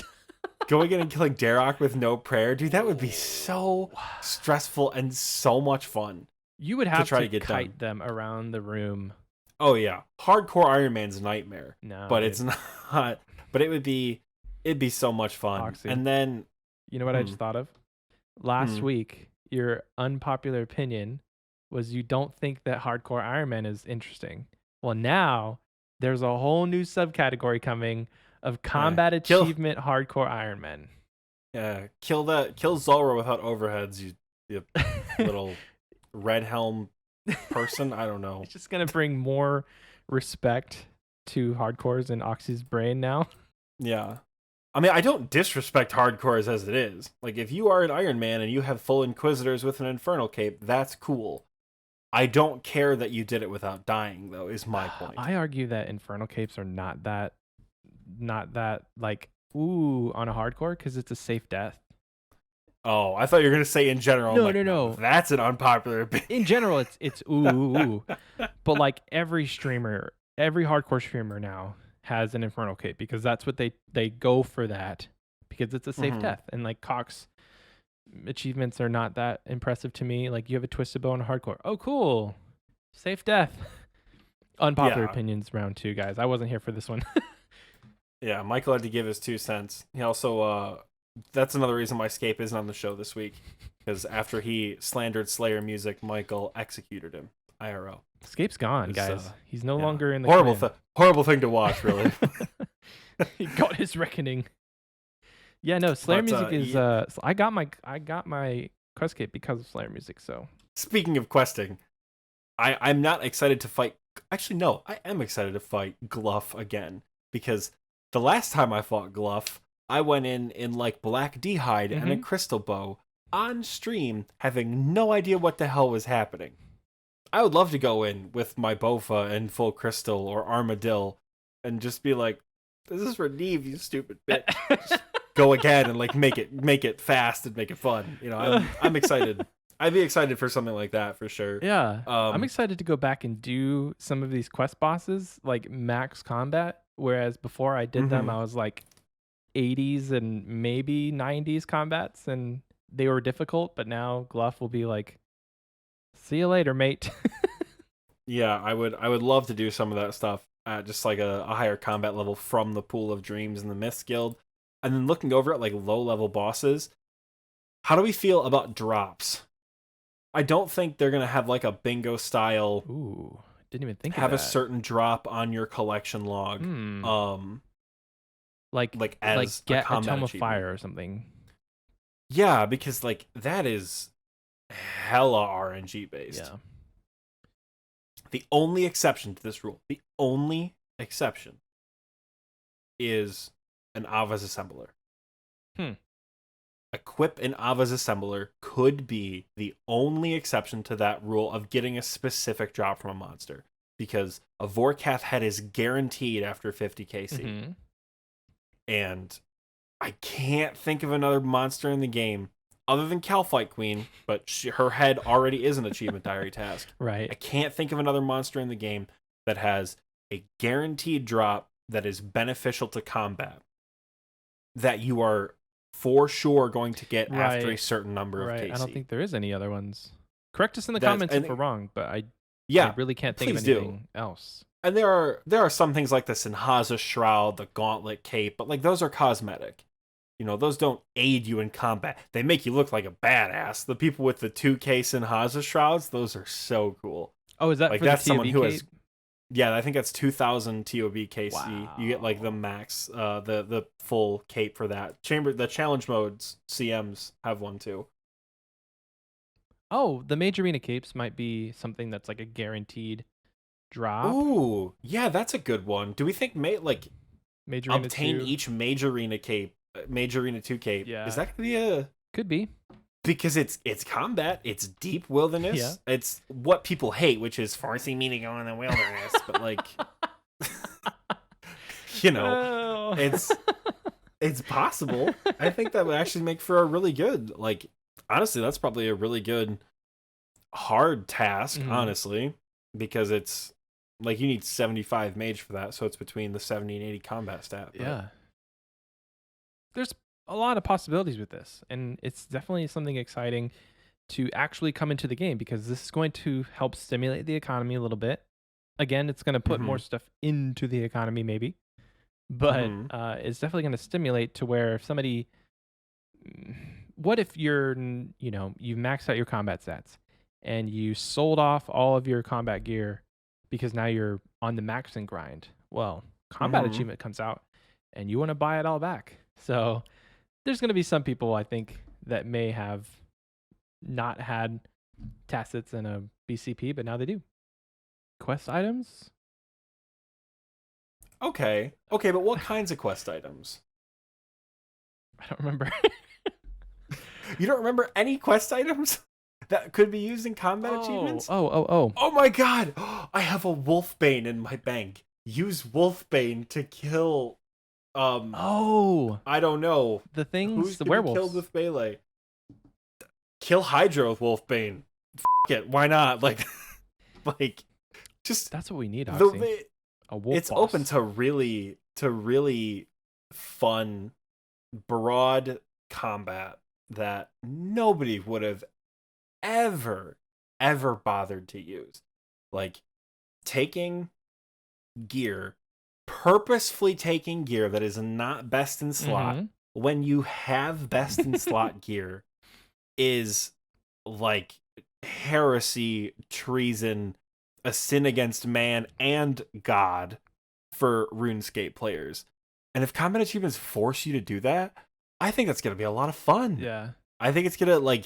going in and killing Darok with no prayer. Dude, that would be so stressful and so much fun. You would have to kite them around the room. Oh yeah. Hardcore Iron Man's nightmare. No. But it's not. But it'd be so much fun. Oxie. And then you know what I just thought of? Last week, your unpopular opinion was you don't think that Hardcore Iron Man is interesting. Well, now there's a whole new subcategory coming of combat achievement Hardcore Iron Man. Yeah, kill Zulrah without overheads, you little red helm person. I don't know. It's just gonna bring more respect to hardcores in Oxie's brain now. Yeah. I mean, I don't disrespect hardcores as it is. Like, if you are an Iron Man and you have full Inquisitors with an Infernal Cape, that's cool. I don't care that you did it without dying, though, is my point. I argue that Infernal Capes are not that like, ooh, on a hardcore, because it's a safe death. Oh, I thought you were going to say in general. No. That's an unpopular opinion. In general, it's ooh. But like every hardcore streamer now has an Infernal Cape, because that's what they go for, that because it's a safe death. And like Cox achievements are not that impressive to me. Like, you have a twisted bow in hardcore. Oh, cool. Safe death. Unpopular opinions round 2, guys. I wasn't here for this one. Yeah, Michael had to give his 2 cents. He also, that's another reason why Scape isn't on the show this week, because after he slandered Slayer music, Michael executed him. IRL. Scape's gone, guys. He's no longer in the horrible thing to watch, really. He got his reckoning. Yeah, no, Slayer music is I got my quest cape because of Slayer music. So speaking of questing, I'm not excited to fight. Actually, no, I am excited to fight Gluff again, because the last time I fought Gluff, I went in like black d'hide and a crystal bow on stream, having no idea what the hell was happening. I would love to go in with my Bofa and full crystal or Armadil and just be like, "This is for Neve, you stupid bitch." Just go again and like make it fast and make it fun. You know, I'm excited. I'd be excited for something like that for sure. Yeah, I'm excited to go back and do some of these quest bosses like max combat. Whereas before I did them, I was like 80s and maybe 90s combats, and they were difficult. But now Gluff will be like, "See you later, mate." Yeah, I would love to do some of that stuff at just like a higher combat level from the Pool of Dreams and the Myths Guild. And then looking over at like low level bosses, how do we feel about drops? I don't think they're gonna have like a bingo style. Ooh, didn't even think have of that. A certain drop on your collection log. Like get a Tome of Fire or something. Yeah, because like that is hella RNG based. Yeah. The only exception to this rule, is an Ava's Assembler. Equip an Ava's Assembler could be the only exception to that rule of getting a specific drop from a monster, because a Vorkath head is guaranteed after 50 KC. And I can't think of another monster in the game other than Calfight Queen, but her head already is an achievement diary task. Right. I can't think of another monster in the game that has a guaranteed drop that is beneficial to combat, that you are for sure going to get after a certain number of KC. I don't think there is any other ones. Correct us in the comments if we're wrong, but I really can't think of anything else. And there are some things like the Sinhaza Shroud, the Gauntlet Cape, but like those are cosmetic. You know, those don't aid you in combat. They make you look like a badass. The people with the 2K Sinhaza Shrouds, those are so cool. Oh, is that like for that's the someone who has? Yeah, I think that's 2,000 TOB KC. Wow. You get like the max, the full cape for that. The challenge modes CMs have one too. Oh, the Mage Arena capes might be something that's like a guaranteed drop. Ooh, yeah, that's a good one. Do we think Mage Arena obtain 2? Each Mage Arena cape, Mage Arena 2 cape? Yeah. Is that gonna be a? Could be. Because it's combat, it's deep wilderness, it's what people hate, which is forcing me to go in the wilderness. But like, you know, it's possible. I think that would actually make for a really good, like, honestly, that's probably a really good hard task, honestly, because it's like you need 75 mage for that, so it's between the 70 and 80 combat stat. But... Yeah. There's a lot of possibilities with this, and it's definitely something exciting to actually come into the game, because this is going to help stimulate the economy a little bit. Again, it's going to put more stuff into the economy maybe, but it's definitely going to stimulate to where if somebody, what if you've maxed out your combat stats and you sold off all of your combat gear because now you're on the maxing grind? Well, combat achievement comes out and you want to buy it all back. So there's going to be some people, I think, that may have not had tacits and a BCP, but now they do. Quest items? Okay, but what kinds of quest items? I don't remember. You don't remember any quest items that could be used in combat achievements? Oh my god! I have a Wolfbane in my bank. Use Wolfbane to kill I don't know. The things, who's the getting werewolves. killed with melee. Kill Hydra with Wolfbane. It, why not? Like just that's what we need, Oxie. A wolf it's boss. open to really fun, broad combat that nobody would have ever bothered to use. Like taking gear, purposefully taking gear that is not best in slot when you have best in slot gear is like heresy, treason, a sin against man and God for RuneScape players. And if combat achievements force you to do that, I think that's going to be a lot of fun. Yeah. I think it's going to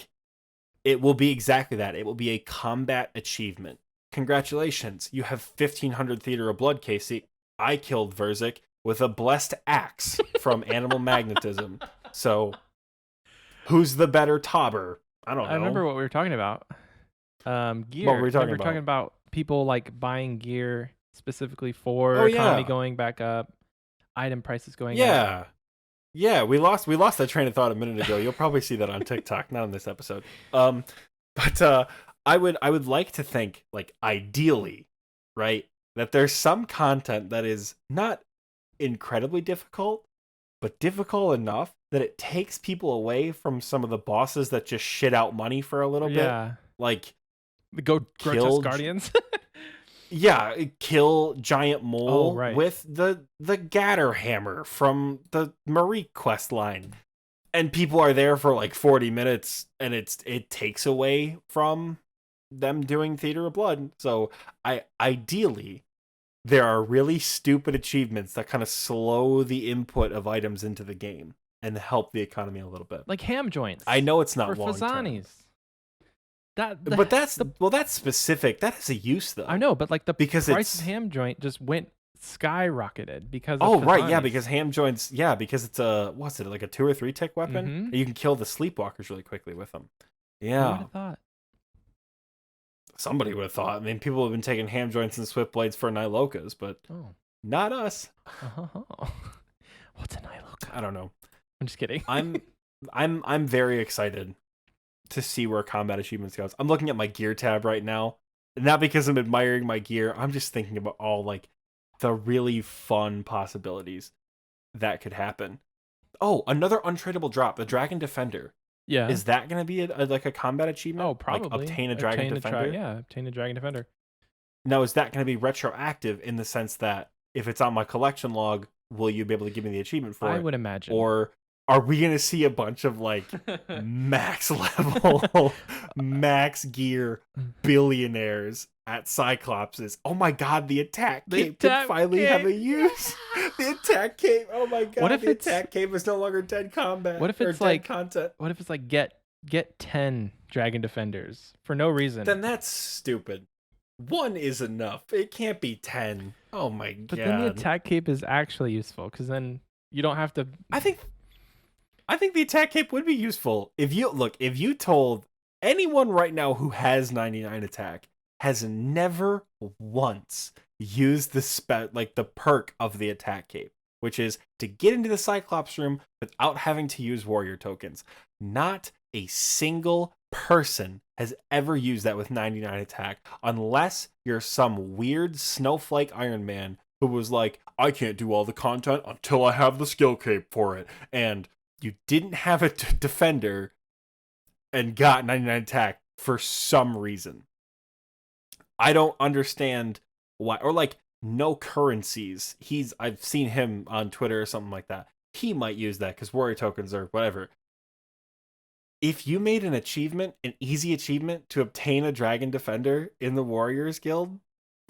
it will be exactly that. It will be a combat achievement. Congratulations. You have 1500 Theater of Blood, Casey. I killed Verzik with a blessed axe from Animal Magnetism. So who's the better Tauber? I don't know. I remember what we were talking about. Gear. What were we talking about? Talking about people like buying gear specifically for economy going back up, item prices going up. Yeah, we lost that train of thought a minute ago. You'll probably see that on TikTok, not on this episode. But I would like to think, like, ideally, right, that there's some content that is not incredibly difficult, but difficult enough that it takes people away from some of the bosses that just shit out money for a little bit. Like the grotesque guardians. Yeah, kill giant mole with the Gatter hammer from the Marie quest line. And people are there for like 40 minutes and it takes away from them doing Theater of Blood. So ideally there are really stupid achievements that kind of slow the input of items into the game and help the economy a little bit. Like ham joints. I know it's not for long Fazanis. But that's specific. That has a use though. I know, but like because price of ham joint just went skyrocketed because of Fazanis. Because ham joints, because it's like a 2 or 3 tick weapon. You can kill the sleepwalkers really quickly with them. Yeah. Who would have thought? Somebody would have thought. I mean, people have been taking ham joints and swift blades for Nilokas, but not us. What's a Niloka? I don't know. I'm just kidding. I'm very excited to see where combat achievements goes. I'm looking at my gear tab right now. Not because I'm admiring my gear. I'm just thinking about all like the really fun possibilities that could happen. Oh, another untradeable drop, the Dragon Defender. Yeah. Is that going to be a combat achievement? Oh, probably. Like obtain a Dragon Defender? Obtain a Dragon Defender. Now, is that going to be retroactive in the sense that if it's on my collection log, will you be able to give me the achievement for it? I would imagine. Or are we going to see a bunch of like max level, max gear billionaires at Cyclopses? Oh my god, the attack cape could finally have a use. The attack cape. Oh my god, what if the attack cape is no longer dead combat? What if it's like content? What if it's like get 10 Dragon Defenders for no reason? Then that's stupid. 1 is enough. It can't be 10. Oh my god. But then the attack cape is actually useful because then you don't have to. I think the attack cape would be useful. If you told anyone right now who has 99 attack has never once used the perk of the attack cape, which is to get into the Cyclops room without having to use warrior tokens. Not a single person has ever used that with 99 attack, unless you're some weird snowflake Iron Man who was like, I can't do all the content until I have the skill cape for it. And you didn't have a defender and got 99 attack for some reason. I don't understand why. Or like no currencies. I've seen him on Twitter or something like that. He might use that because warrior tokens or whatever. If you made an easy achievement to obtain a Dragon Defender in the Warriors Guild,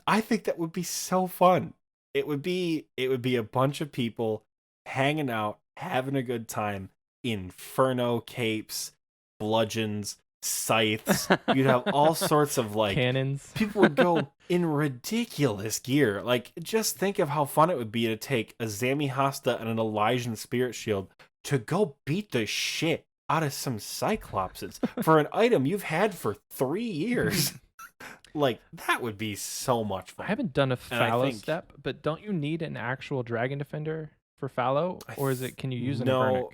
I think that would be so fun. It would be a bunch of people hanging out, having a good time. Inferno capes, bludgeons, scythes. You'd have all sorts of like cannons. People would go in ridiculous gear. Like, just think of how fun it would be to take a Zami Hasta and an Elysian Spirit Shield, to go beat the shit out of some Cyclopses for an item you've had for 3 years. Like, that would be so much fun. I haven't done a fallow step, but don't you need an actual dragon defender for fallow? Or can you use an Avernic?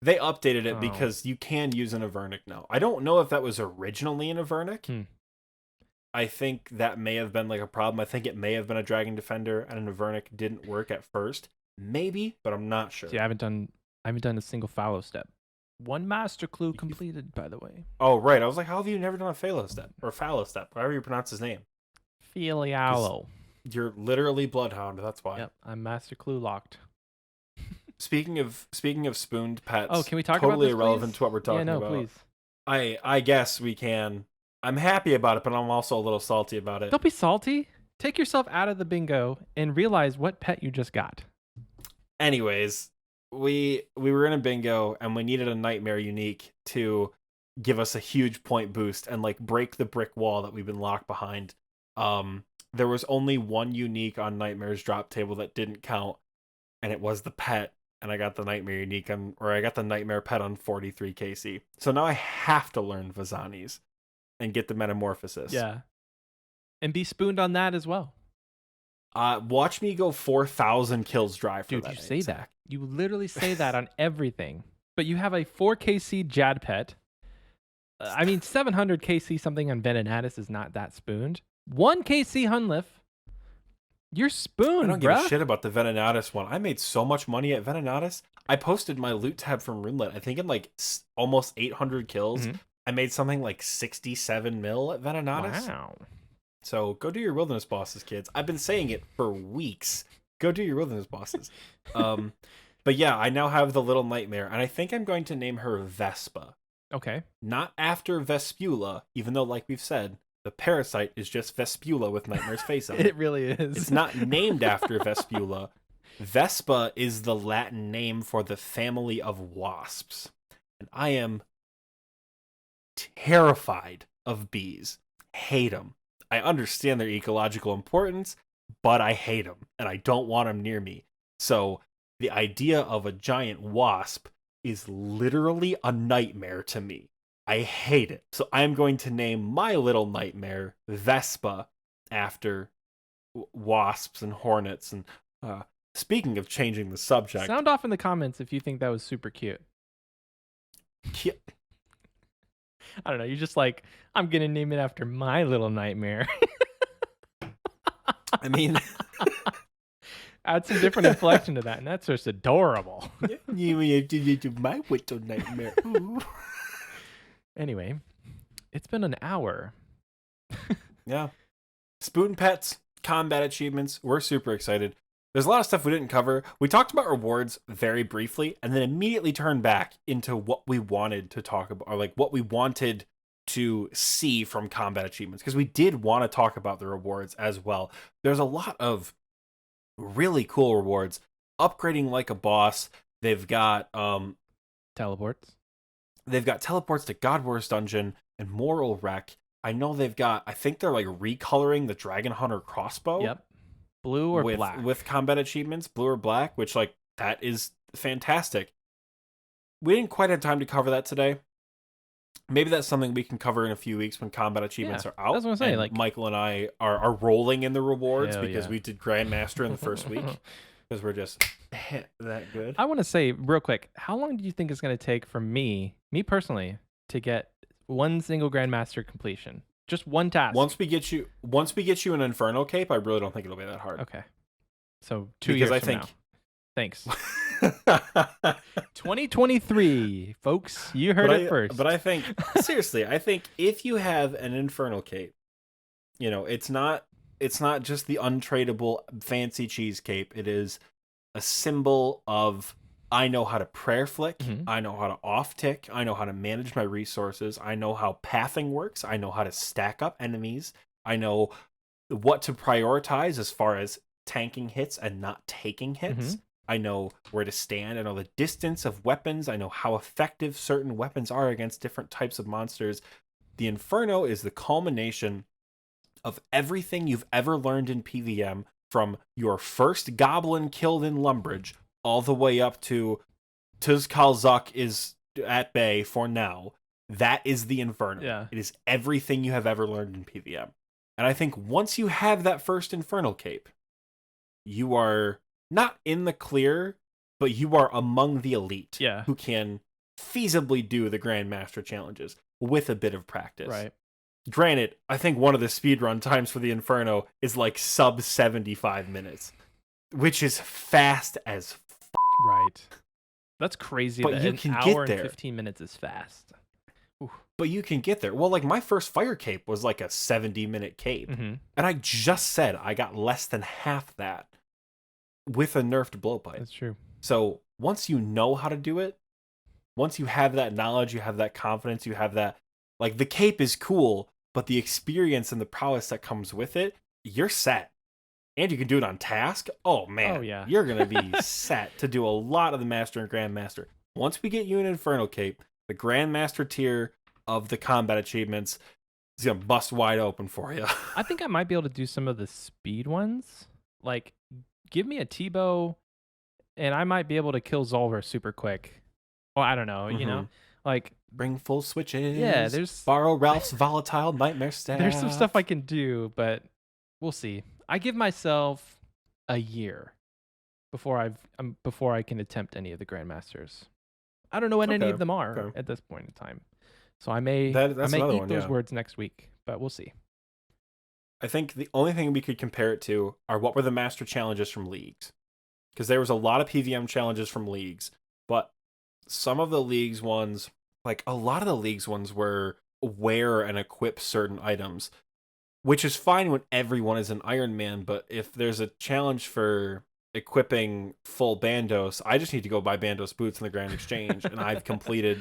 They updated it because you can use an Avernic now. I don't know if that was originally an Avernic. I think that may have been like a problem. I think it may have been a dragon defender and an Avernic didn't work at first. Maybe, but I'm not sure. See, I haven't done a single fallow step. 1 master clue completed, by the way. Oh, right. I was like, how have you never done a fallow step? Or fallow step, however you pronounce his name. Filialo. You're literally Bloodhound, that's why. Yep, I'm master clue locked. Speaking of spooned pets. Oh, can we talk totally about this, irrelevant please? to what we're talking about. Please. I guess we can. I'm happy about it, but I'm also a little salty about it. Don't be salty. Take yourself out of the bingo and realize what pet you just got. Anyways, we were in a bingo and we needed a nightmare unique to give us a huge point boost and like break the brick wall that we've been locked behind. There was only one unique on Nightmare's drop table that didn't count, and it was the pet. And I got the nightmare unique I got the nightmare pet on 43 KC. So now I have to learn Vazani's and get the metamorphosis. Yeah, and be spooned on that as well. Watch me go 4,000 kills dry for Dude, that. Dude, you say Zach. That. You literally say that on everything. But you have a 4KC Jad pet. 700 KC something on Venenatis is not that spooned. 1 KC Hunliff. You're spooned, I don't give a shit about the Venenatis one. I made so much money at Venenatis. I posted my loot tab from Runelet. I think in like almost 800 kills. I made something like 67 mil at Venenatis. Wow. So go do your wilderness bosses, kids. I've been saying it for weeks. Go do your wilderness bosses. But yeah, I now have the little nightmare, and I think I'm going to name her Vespa. Okay. Not after Vespula, even though, like we've said, the parasite is just Vespula with Nightmare's face on it. It really is. It's not named after Vespula. Vespa is the Latin name for the family of wasps. And I am terrified of bees. Hate them. I understand their ecological importance, but I hate them, and I don't want them near me. So the idea of a giant wasp is literally a nightmare to me. I hate it. So I'm going to name my little nightmare Vespa after wasps and hornets. And speaking of changing the subject, sound off in the comments if you think that was super cute. Yeah. I don't know. You're just like, I'm going to name it after my little nightmare. I mean, add some different inflection to that, and that's just adorable. You do my little nightmare. Ooh. Anyway, it's been an hour. Yeah. Spoon pets, combat achievements. We're super excited. There's a lot of stuff we didn't cover. We talked about rewards very briefly and then immediately turned back into what we wanted to talk about, or like what we wanted to see from combat achievements, because we did want to talk about the rewards as well. There's a lot of really cool rewards. Upgrading like a boss. They've got teleports. They've got teleports to God Wars Dungeon and Moral Wreck. I know they've got, I think they're like recoloring the Dragon Hunter crossbow. Yep. Blue or black. With combat achievements, blue or black, which like that is fantastic. We didn't quite have time to cover that today. Maybe that's something we can cover in a few weeks when combat achievements are out. That's what I'm saying. Like Michael and I are rolling in the rewards because yeah. we did Grandmaster in the first week. Because we're just that good. I want to say real quick, how long do you think it's going to take for me personally, to get one single Grandmaster completion? Just one task. Once we get you an Inferno cape, I really don't think it'll be that hard. Okay. So 2 years from now. Thanks. 2023, folks. You heard it first. But I think, seriously, I think if you have an Inferno cape, you know, it's not just the untradeable fancy cheese cape. It is a symbol of, I know how to prayer flick. Mm-hmm. I know how to off tick. I know how to manage my resources. I know how pathing works. I know how to stack up enemies. I know what to prioritize as far as tanking hits and not taking hits. Mm-hmm. I know where to stand. I know the distance of weapons. I know how effective certain weapons are against different types of monsters. The Inferno is the culmination of everything you've ever learned in PVM, from your first goblin killed in Lumbridge all the way up to Tuzkalzuk is at bay for now. That is the Inferno. Yeah. It is everything you have ever learned in PVM. And I think once you have that first Infernal Cape, you are not in the clear, but you are among the elite who can feasibly do the Grandmaster challenges with a bit of practice. Right. Granted, I think one of the speedrun times for the Inferno is like sub 75 minutes, which is fast as Right. That's crazy. But that you an can hour get there. And 15 minutes is fast. Oof. But you can get there. Well, like my first fire cape was like a 70-minute cape. Mm-hmm. And I just said I got less than half that with a nerfed blowpipe. That's true. So once you know how to do it, once you have that knowledge, you have that confidence, you have that, like the cape is cool, but the experience and the prowess that comes with it, you're set. And you can do it on task. Oh man, you're going to be set to do a lot of the Master and Grandmaster. Once we get you an Infernal Cape, the Grandmaster tier of the combat achievements is going to bust wide open for you. I think I might be able to do some of the speed ones. Like, give me a T-bow, and I might be able to kill Zolver super quick. Well, I don't know, you know? Like, bring full switches. Yeah, borrow Ralph's volatile nightmare staff. There's some stuff I can do, but we'll see. I give myself a year before I can attempt any of the Grandmasters. I don't know when any of them are at this point in time. So I may eat those words next week, but we'll see. I think the only thing we could compare it to are what were the master challenges from leagues. Because there was a lot of PVM challenges from leagues, but some of the leagues ones, like a lot of the leagues ones were wear and equip certain items, which is fine when everyone is an Iron Man, but if there's a challenge for equipping full Bandos, I just need to go buy Bandos boots in the Grand Exchange, and I've completed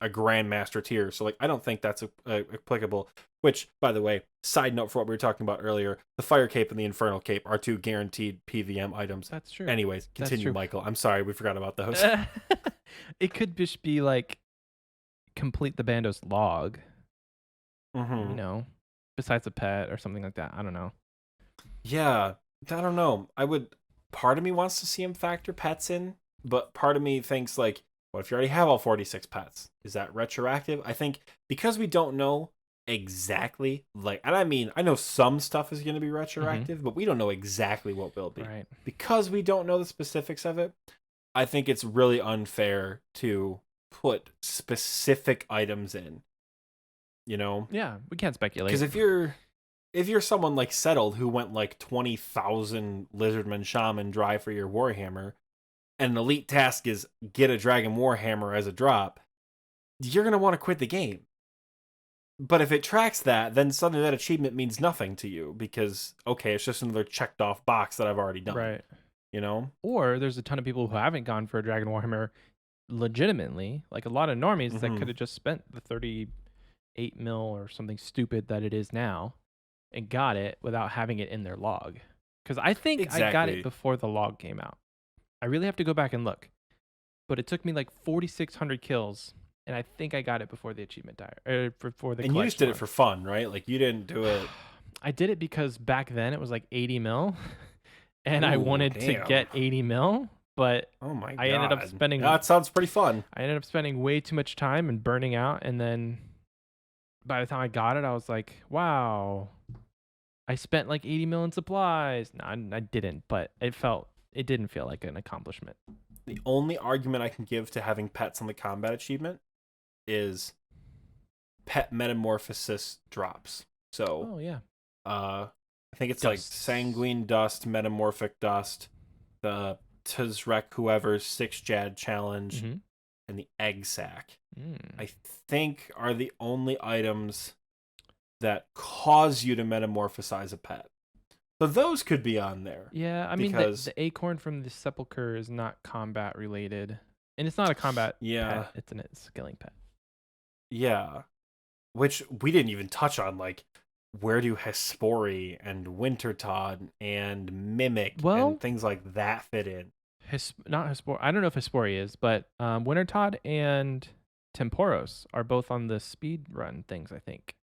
a Grandmaster tier. So, like, I don't think that's applicable. Which, by the way, side note for what we were talking about earlier, the Fire Cape and the Infernal Cape are two guaranteed PVM items. That's true. Anyways, continue, Michael. I'm sorry, we forgot about those. It could just be, like, complete the Bandos log. Mm-hmm. You know? Besides a pet or something like that. I don't know. Yeah, I don't know. Part of me wants to see him factor pets in, but part of me thinks, like, what if you already have all 46 pets? Is that retroactive? I think because we don't know exactly, like, and I mean, I know some stuff is going to be retroactive, but we don't know exactly what will be. Right. Because we don't know the specifics of it, I think it's really unfair to put specific items in. You know? Yeah, we can't speculate. Because if you're someone like Settled who went like 20,000 Lizardman Shaman dry for your Warhammer, and an elite task is get a Dragon Warhammer as a drop, you're going to want to quit the game. But if it tracks that, then suddenly that achievement means nothing to you because, okay, it's just another checked off box that I've already done. Right. You know? Or there's a ton of people who haven't gone for a Dragon Warhammer legitimately, like a lot of normies that could have just spent the 38 mil or something stupid that it is now and got it without having it in their log. Because I think I got it before the log came out. I really have to go back and look. But it took me like 4,600 kills, and I think I got it before the achievement before the And you just did it for fun, right? Like, you didn't do it... I did it because back then it was like 80 mil, and I wanted to get 80 mil, but I ended up spending... That sounds pretty fun. I ended up spending way too much time and burning out, and then by the time I got it, I was like, wow, I spent like 80 mil in supplies. No, I didn't, but it didn't feel like an accomplishment. The only argument I can give to having pets on the combat achievement is pet metamorphosis drops. So, I think it's like Sanguine Dust, Metamorphic Dust, the Tuzrek whoever's 6 Jad challenge, and the Egg Sack. I think are the only items that cause you to metamorphosize a pet. So those could be on there. Yeah, I mean, the acorn from the sepulcher is not combat related. And it's not a combat pet. It's a skilling pet. Yeah. Which we didn't even touch on, like, where do Hespori and Wintertod and Mimic and things like that fit in? Not Hespori. I don't know if Hespori is, but Wintertod and Temporos are both on the speed run things, I think.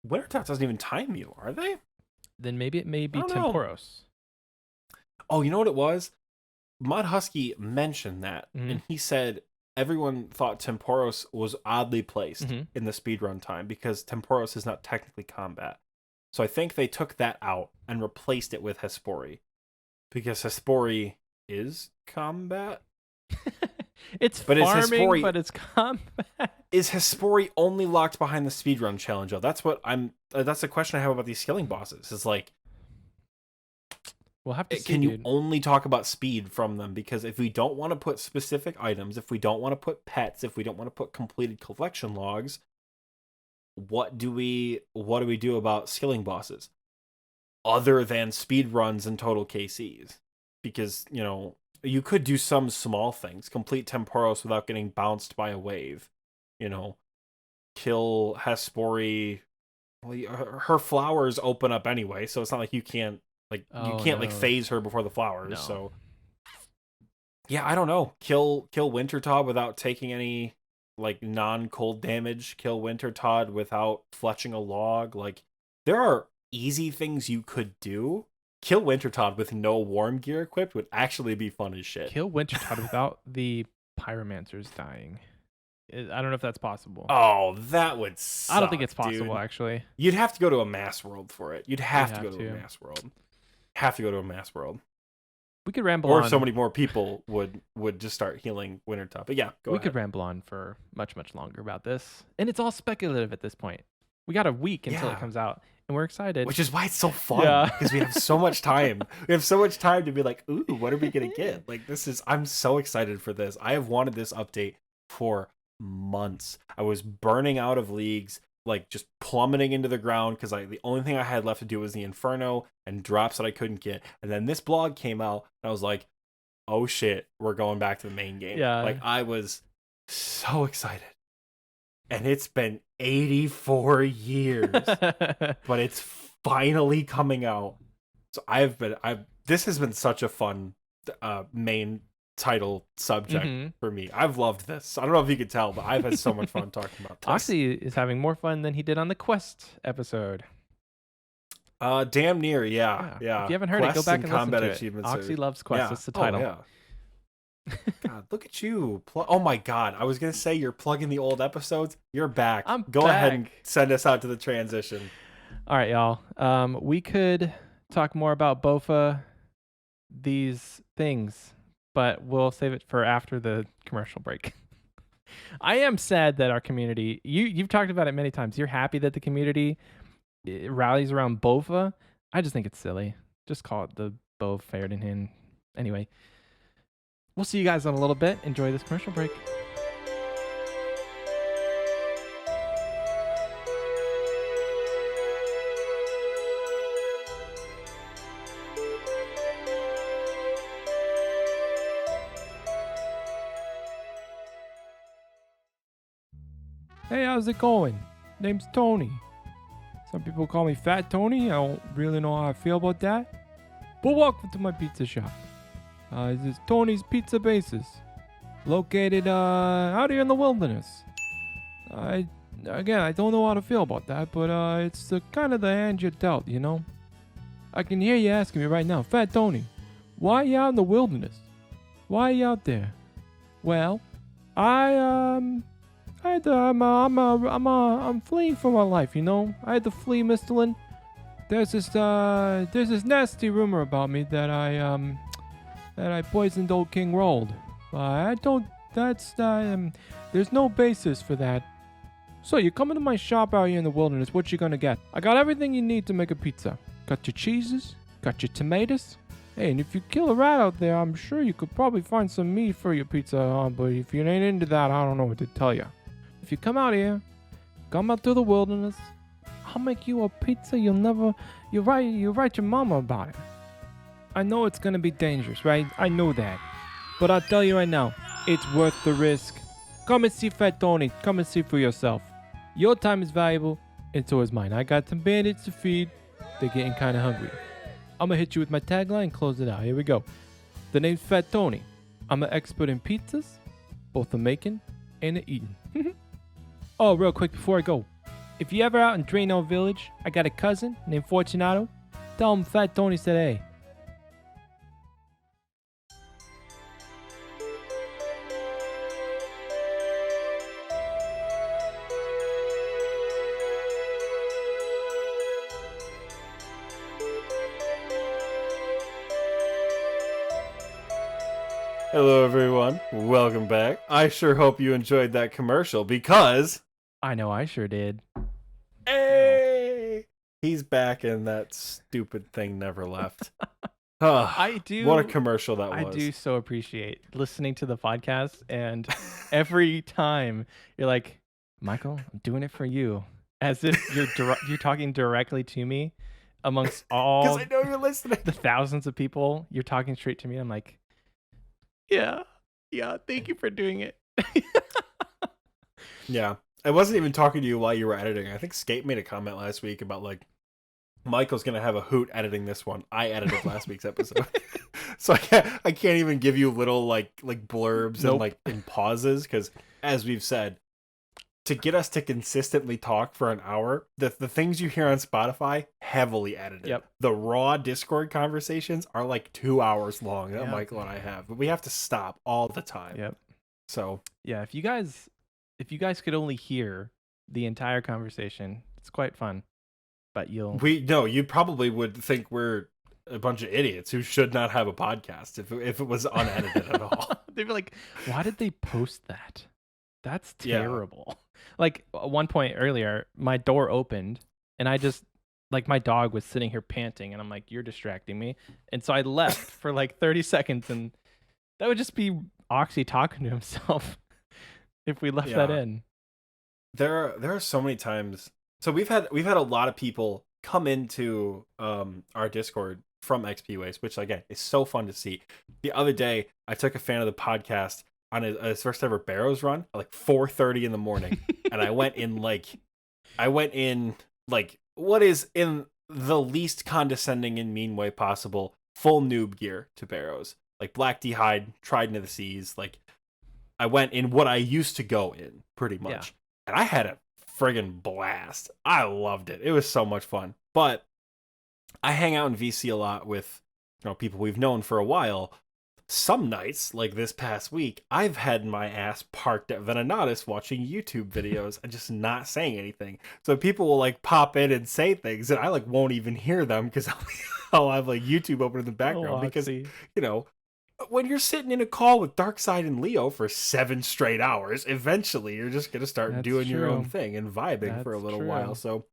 Wintertod doesn't even time you, are they? Then maybe it may be Temporos. Oh, you know what it was? Mud Husky mentioned that, and he said everyone thought Temporos was oddly placed in the speedrun time because Temporos is not technically combat. So I think they took that out and replaced it with Hespori because Hespori is combat. It's farming, but it's combat. Is Hespori only locked behind the speedrun challenge? Though that's what that's the question I have about these skilling bosses. Is like, we'll have to see, can you only talk about speed from them? Because if we don't want to put specific items, if we don't want to put pets, if we don't want to put completed collection logs, what do we do about skilling bosses other than speed runs and total KCs? Because, you know, you could do some small things, complete Temporos without getting bounced by a wave, you know, kill Hespori. Well, her flowers open up anyway, so it's not like you can't like phase her before the flowers. No. So yeah, I don't know. Kill Wintertodd without taking any like non-cold damage. Kill Wintertodd without fletching a log. Like, there are easy things you could do. Kill Wintertodd with no warm gear equipped would actually be fun as shit. Kill Wintertodd without the pyromancers dying. I don't know if that's possible. Oh, that would suck, I don't think it's possible, dude. Actually. You'd have to go to a mass world for it. You'd have to go to a mass world. Have to go to a mass world. We could ramble on. Or so many more people would just start healing Wintertodd. But yeah, we could ramble on for much, much longer about this. And it's all speculative at this point. We got a week until it comes out, and we're excited. Which is why it's so fun, because we have so much time. We have so much time to be like, ooh, what are we going to get? Like, I'm so excited for this. I have wanted this update for months. I was burning out of leagues, like just plummeting into the ground, because the only thing I had left to do was the Inferno and drops that I couldn't get. And then this blog came out, and I was like, oh shit, we're going back to the main game. Yeah. Like, I was so excited. And it's been 84 years, but it's finally coming out. So this has been such a fun main title subject for me. I've loved this. I don't know if you could tell, but I've had so much fun talking about this. Oxie is having more fun than he did on the Quest episode. Damn near, yeah. If you haven't heard Quests it, go back and listen to it. Oxie loves Quest. Yeah. That's the title. Oh, yeah. God, look at you. Oh my God. I was going to say you're plugging the old episodes. You're back. Go ahead and send us out to the transition. All right, y'all. We could talk more about Bofa, these things, but we'll save it for after the commercial break. I am sad that our community, you've talked about it many times. You're happy that the community rallies around Bofa. I just think it's silly. Just call it the Bo Ferdinand. Anyway. We'll see you guys in a little bit. Enjoy this commercial break. Hey, how's it going? Name's Tony. Some people call me Fat Tony. I don't really know how I feel about that. But welcome to my pizza shop. This is Tony's Pizza Bases, located out here in the wilderness. I don't know how to feel about that, but it's kind of the hand you're dealt, you know? I can hear you asking me right now, Fat Tony, why are you out in the wilderness? Why are you out there? Well, I'm fleeing for my life, you know? I had to flee Misthalin. There's this nasty rumor about me that I poisoned old King Rold. There's no basis for that. So you come into my shop out here in the wilderness, what you gonna get? I got everything you need to make a pizza. Got your cheeses, got your tomatoes. Hey, and if you kill a rat out there, I'm sure you could probably find some meat for your pizza, but if you ain't into that, I don't know what to tell you. If you come out here, come out to the wilderness, I'll make you a pizza you write your mama about it. I know it's gonna be dangerous, right? I know that. But I'll tell you right now, it's worth the risk. Come and see Fat Tony. Come and see for yourself. Your time is valuable, and so is mine. I got some bandits to feed. They're getting kind of hungry. I'm gonna hit you with my tagline and close it out. Here we go. The name's Fat Tony. I'm an expert in pizzas, both the making and the eating. Oh, real quick before I go. If you ever out in Drano Village, I got a cousin named Fortunato. Tell him Fat Tony said hey. Hello, everyone. Welcome back. I sure hope you enjoyed that commercial because... I know I sure did. Hey! He's back and that stupid thing never left. I do. What a commercial that was. I do so appreciate listening to the podcast, and every time you're like, Michael, I'm doing it for you. As if you're talking directly to me amongst all because I know you're listening. The thousands of people, you're talking straight to me. I'm like, yeah, thank you for doing it. Yeah. I wasn't even talking to you while you were editing. I think Skate made a comment last week about like Michael's gonna have a hoot editing this one. I edited last week's episode. So I can't even give you little like blurbs and like in pauses, because as we've said, to get us to consistently talk for an hour, the things you hear on Spotify, heavily edited. Yep. The raw Discord conversations are like 2 hours long that Michael and I have. But we have to stop all the time. Yep. So yeah, if you guys could only hear the entire conversation, it's quite fun. But you probably would think we're a bunch of idiots who should not have a podcast if it was unedited at all. They'd be like, why did they post that? That's terrible. Yeah. Like at one point earlier, my door opened and I just like my dog was sitting here panting and I'm like, you're distracting me. And so I left for like 30 seconds and that would just be Oxie talking to himself if we left that in. There are so many times. So we've had a lot of people come into our Discord from XP which again is so fun to see. The other day, I took a fan of the podcast on his first ever Barrows run at like 4:30 in the morning, and I went in like what is in the least condescending and mean way possible, full noob gear to Barrows, like black d'hide, Trident of the Seas. Like I went in what I used to go in pretty much, and I had a friggin' blast. I loved it. It was so much fun. But I hang out in VC a lot with people we've known for a while. Some nights, like this past week, I've had my ass parked at Venenatis watching YouTube videos and just not saying anything. So people will like pop in and say things, and I like won't even hear them because I'll have like YouTube open in the background because when you're sitting in a call with Darkseid and Leo for 7 straight hours, eventually you're just gonna start doing your own thing and vibing for a little while. So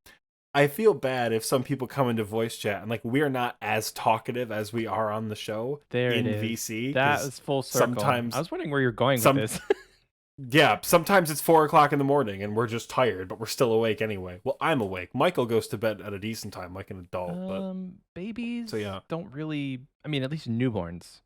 I feel bad if some people come into voice chat and like we're not as talkative as we are on the show in VC. That is full circle. Sometimes I was wondering where you're going with this. Yeah, sometimes it's 4 o'clock in the morning and we're just tired, but we're still awake anyway. Well, I'm awake. Michael goes to bed at a decent time, like an adult. But babies don't really. I mean, at least newborns,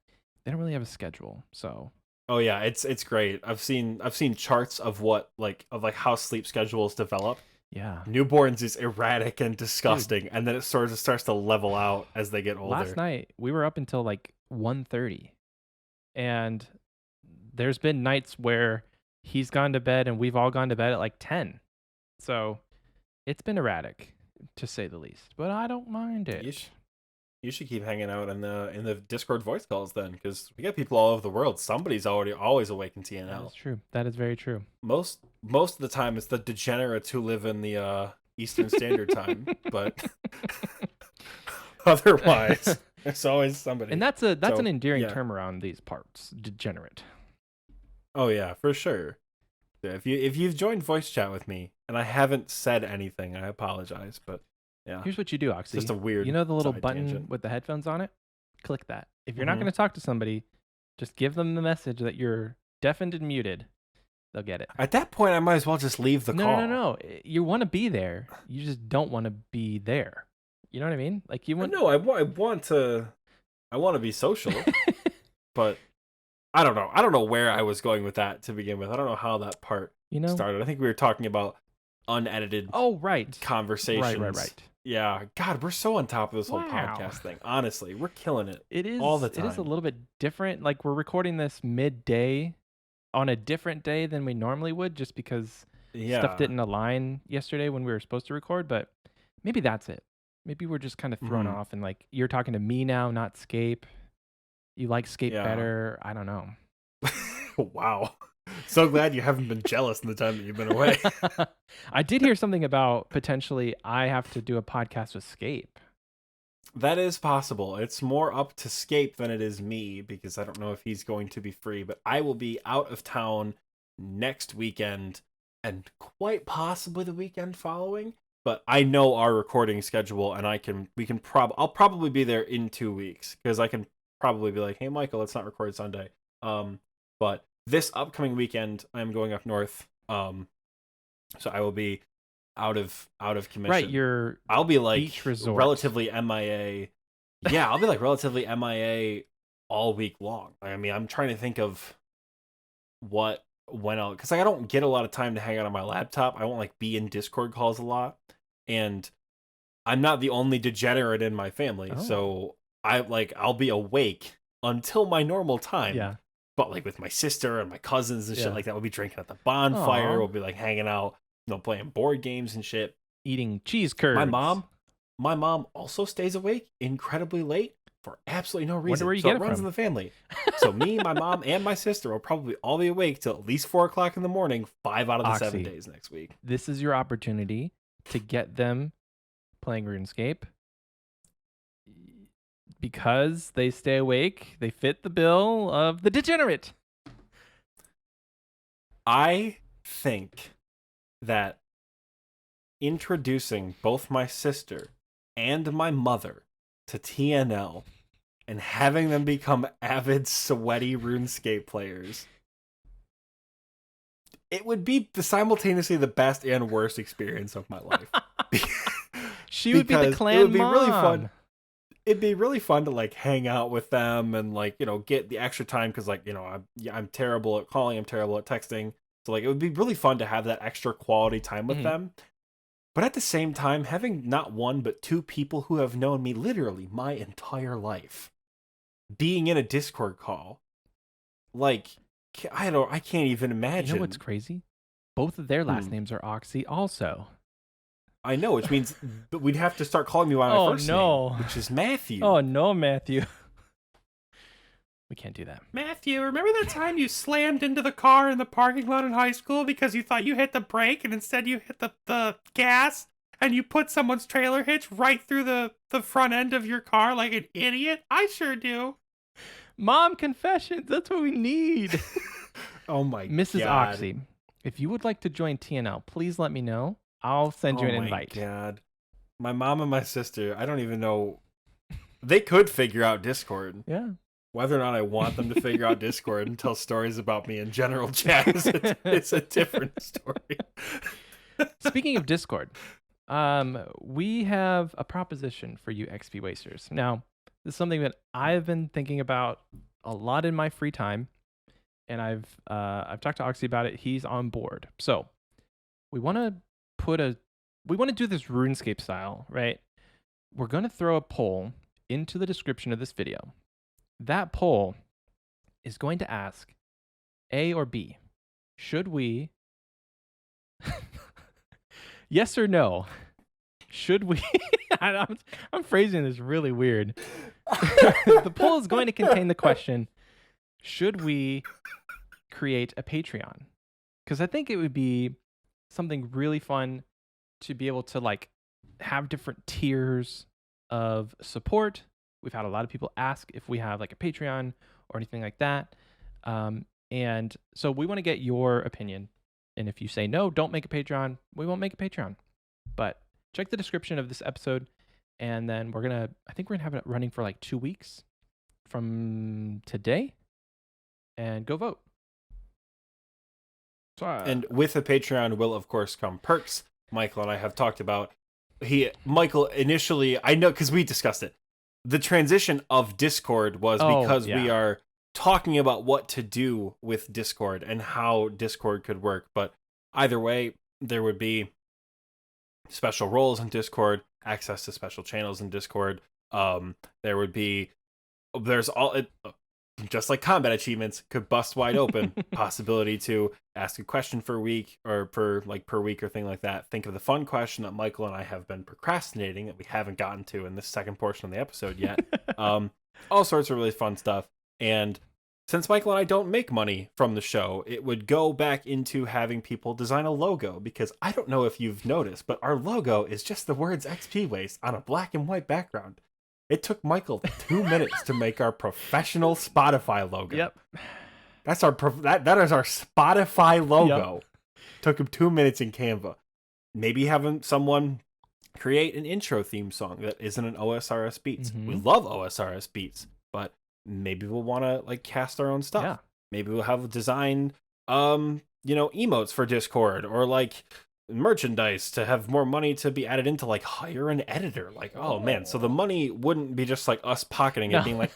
they don't really have a schedule. So. Oh yeah, it's great. I've seen charts of what like how sleep schedules develop. Yeah. Newborns is erratic and disgusting, and then it sort of starts to level out as they get older. Last night, we were up until like 1:30, and there's been nights where he's gone to bed and we've all gone to bed at like 10. So it's been erratic, to say the least, but I don't mind it. You should keep hanging out in the Discord voice calls then, because we got people all over the world. Somebody's always awake in TNL. That's true. That is very true. Most of the time, it's the degenerates who live in the Eastern Standard Time, but otherwise, there's always somebody. And that's an endearing term around these parts, degenerate. Oh yeah, for sure. If you've joined voice chat with me and I haven't said anything, I apologize, but. Yeah. Here's what you do, Oxie. It's just a weird. You know the little button tangent with the headphones on it? Click that. If you're not going to talk to somebody, just give them the message that you're deafened and muted. They'll get it. At that point, I might as well just leave the call. No. You want to be there. You just don't want to be there. You know what I mean? Like you want. No, I want to be social, but I don't know. I don't know where I was going with that to begin with. I don't know how that part started. I think we were talking about unedited. Conversations. Right. Yeah, God, we're so on top of this whole podcast thing. Honestly, we're killing it. It is all the time. It is a little bit different. Like we're recording this midday on a different day than we normally would, just because stuff didn't align yesterday when we were supposed to record. But maybe that's it. Maybe we're just kind of thrown off, and like you're talking to me now, not Scape. You like Scape better. I don't know. Wow. So glad you haven't been jealous in the time that you've been away. I did hear something about potentially I have to do a podcast with Scape. That is possible. It's more up to Scape than it is me because I don't know if he's going to be free, but I will be out of town next weekend and quite possibly the weekend following. But I know our recording schedule and I'll probably be there in 2 weeks because I can probably be like, hey Michael, let's not record Sunday. But this upcoming weekend I'm going up north. So I will be out of commission. Right, I'll be like beach resort. relatively MIA. Yeah, I'll be like relatively MIA all week long. I mean, I'm trying to think of when I'll, because like, I don't get a lot of time to hang out on my laptop. I won't like be in Discord calls a lot, and I'm not the only degenerate in my family. Oh. So I'll be awake until my normal time. Yeah. But like with my sister and my cousins and shit like that, we'll be drinking at the bonfire. Aww. We'll be like hanging out, playing board games and shit. Eating cheese curds. My mom also stays awake incredibly late for absolutely no reason. Wonder where you so get it runs from. in the family. So me, my mom, and my sister will probably all be awake till at least 4 o'clock in the morning, 5 out of the Oxie, 7 days next week. This is your opportunity to get them playing RuneScape. Because they stay awake, they fit the bill of the degenerate. I think that introducing both my sister and my mother to TNL and having them become avid, sweaty RuneScape players, it would be simultaneously the best and worst experience of my life. She would be the clan it would be mom. really fun. It'd be really fun to like hang out with them and like, get the extra time because like, I'm terrible at calling, I'm terrible at texting. So like it would be really fun to have that extra quality time with them. But at the same time, having not one but 2 people who have known me literally my entire life being in a Discord call, like I can't even imagine. You know what's crazy? Both of their last names are Oxie also. I know, which means we'd have to start calling me by my first name, which is Matthew. Oh, no, Matthew. We can't do that. Matthew, remember that time you slammed into the car in the parking lot in high school because you thought you hit the brake and instead you hit the gas and you put someone's trailer hitch right through the front end of your car like an idiot? I sure do. Mom confessions, that's what we need. Oh my Mrs. God. Oxie, if you would like to join TNL, please let me know. I'll send you an invite. Oh my God. My mom and my sister, I don't even know. They could figure out Discord. Yeah. Whether or not I want them to figure out Discord and tell stories about me in general chat it's a different story. Speaking of Discord, we have a proposition for you XP wasters. Now, this is something that I've been thinking about a lot in my free time, and I've talked to Oxie about it. He's on board. So we want to do this RuneScape style, right? We're going to throw a poll into the description of this video. That poll is going to ask A or B. Should we, yes or no, should we, I'm phrasing this really weird. The poll is going to contain the question, should we create a Patreon? Because I think it would be something really fun to be able to like have different tiers of support. We've had a lot of people ask if we have like a Patreon or anything like that. And so we want to get your opinion. And if you say no, don't make a Patreon, we won't make a Patreon. But check the description of this episode. And then I think we're going to have it running for like 2 weeks from today. And go vote. And with a Patreon will, of course, come perks. Michael and I have talked about. Michael initially, I know because we discussed it. The transition of Discord was because we are talking about what to do with Discord and how Discord could work. But either way, there would be special roles in Discord, access to special channels in Discord. There's just like combat achievements could bust wide open. Possibility to ask a question per week or per week or thing like that. Think of the fun question that Michael and I have been procrastinating that we haven't gotten to in this second portion of the episode yet. All sorts of really fun stuff. And since Michael and I don't make money from the show, it would go back into having people design a logo, because I don't know if you've noticed, but our logo is just the words XP Waste on a black and white background. It took Michael 2 minutes to make our professional Spotify logo. Yep. That's that is our Spotify logo. Yep. Took him 2 minutes in Canva. Maybe having someone create an intro theme song that isn't an OSRS beats. We love OSRS beats, but maybe we'll want to like cast our own stuff. Yeah. Maybe we'll have design emotes for Discord, or like merchandise to have more money to be added into, like hire an editor. Like, oh man, so the money wouldn't be just like us pocketing it, being like,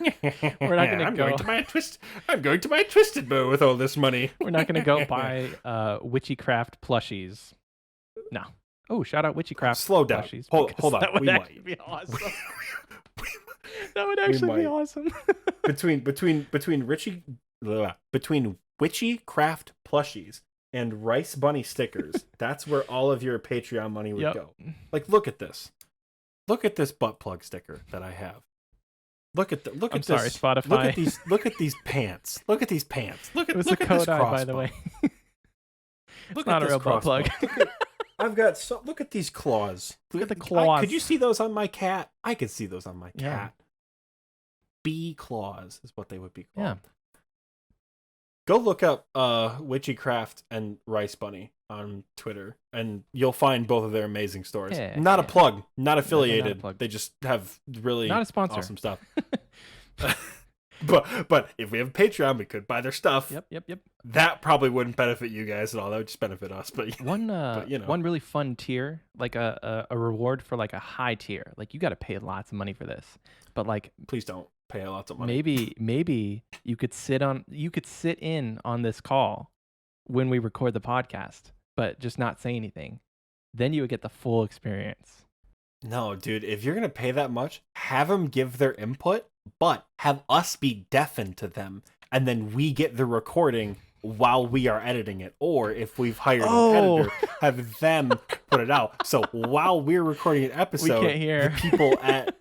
we're not gonna going to buy a twisted bow with all this money. We're not gonna go buy Witchycraft plushies. No. Oh, shout out Witchycraft. Slow down. Plushies, Hold on. That would actually be awesome. That would actually be awesome. between Witchycraft plushies and Rice Bunny stickers, that's where all of your Patreon money would go. Like, look at this. Look at this butt plug sticker that I have. Look at this. Sorry, Spotify. Look at these pants. Look at these pants. Look at this crossbow. By the way. Look Not at a real butt plug. I've got look at these claws. Look at the claws. Could you see those on my cat? I could see those on my cat. Bee claws is what they would be called. Yeah. Go look up Witchycraft and Rice Bunny on Twitter, and you'll find both of their amazing stories. Not a plug, not affiliated. Not a plug. They just have really not a sponsor. Awesome stuff. But if we have a Patreon, we could buy their stuff. Yep. That probably wouldn't benefit you guys at all. That would just benefit us. But one really fun tier, like a reward for like a high tier. Like, you got to pay lots of money for this, but like, please don't pay lots of money. Maybe you could sit in on this call when we record the podcast, but just not say anything. Then you would get the full experience. No, dude, if you're gonna pay that much, have them give their input, but have us be deafened to them, and then we get the recording while we are editing it. Or if we've hired an editor, have them put it out. So while we're recording an episode, we can't hear.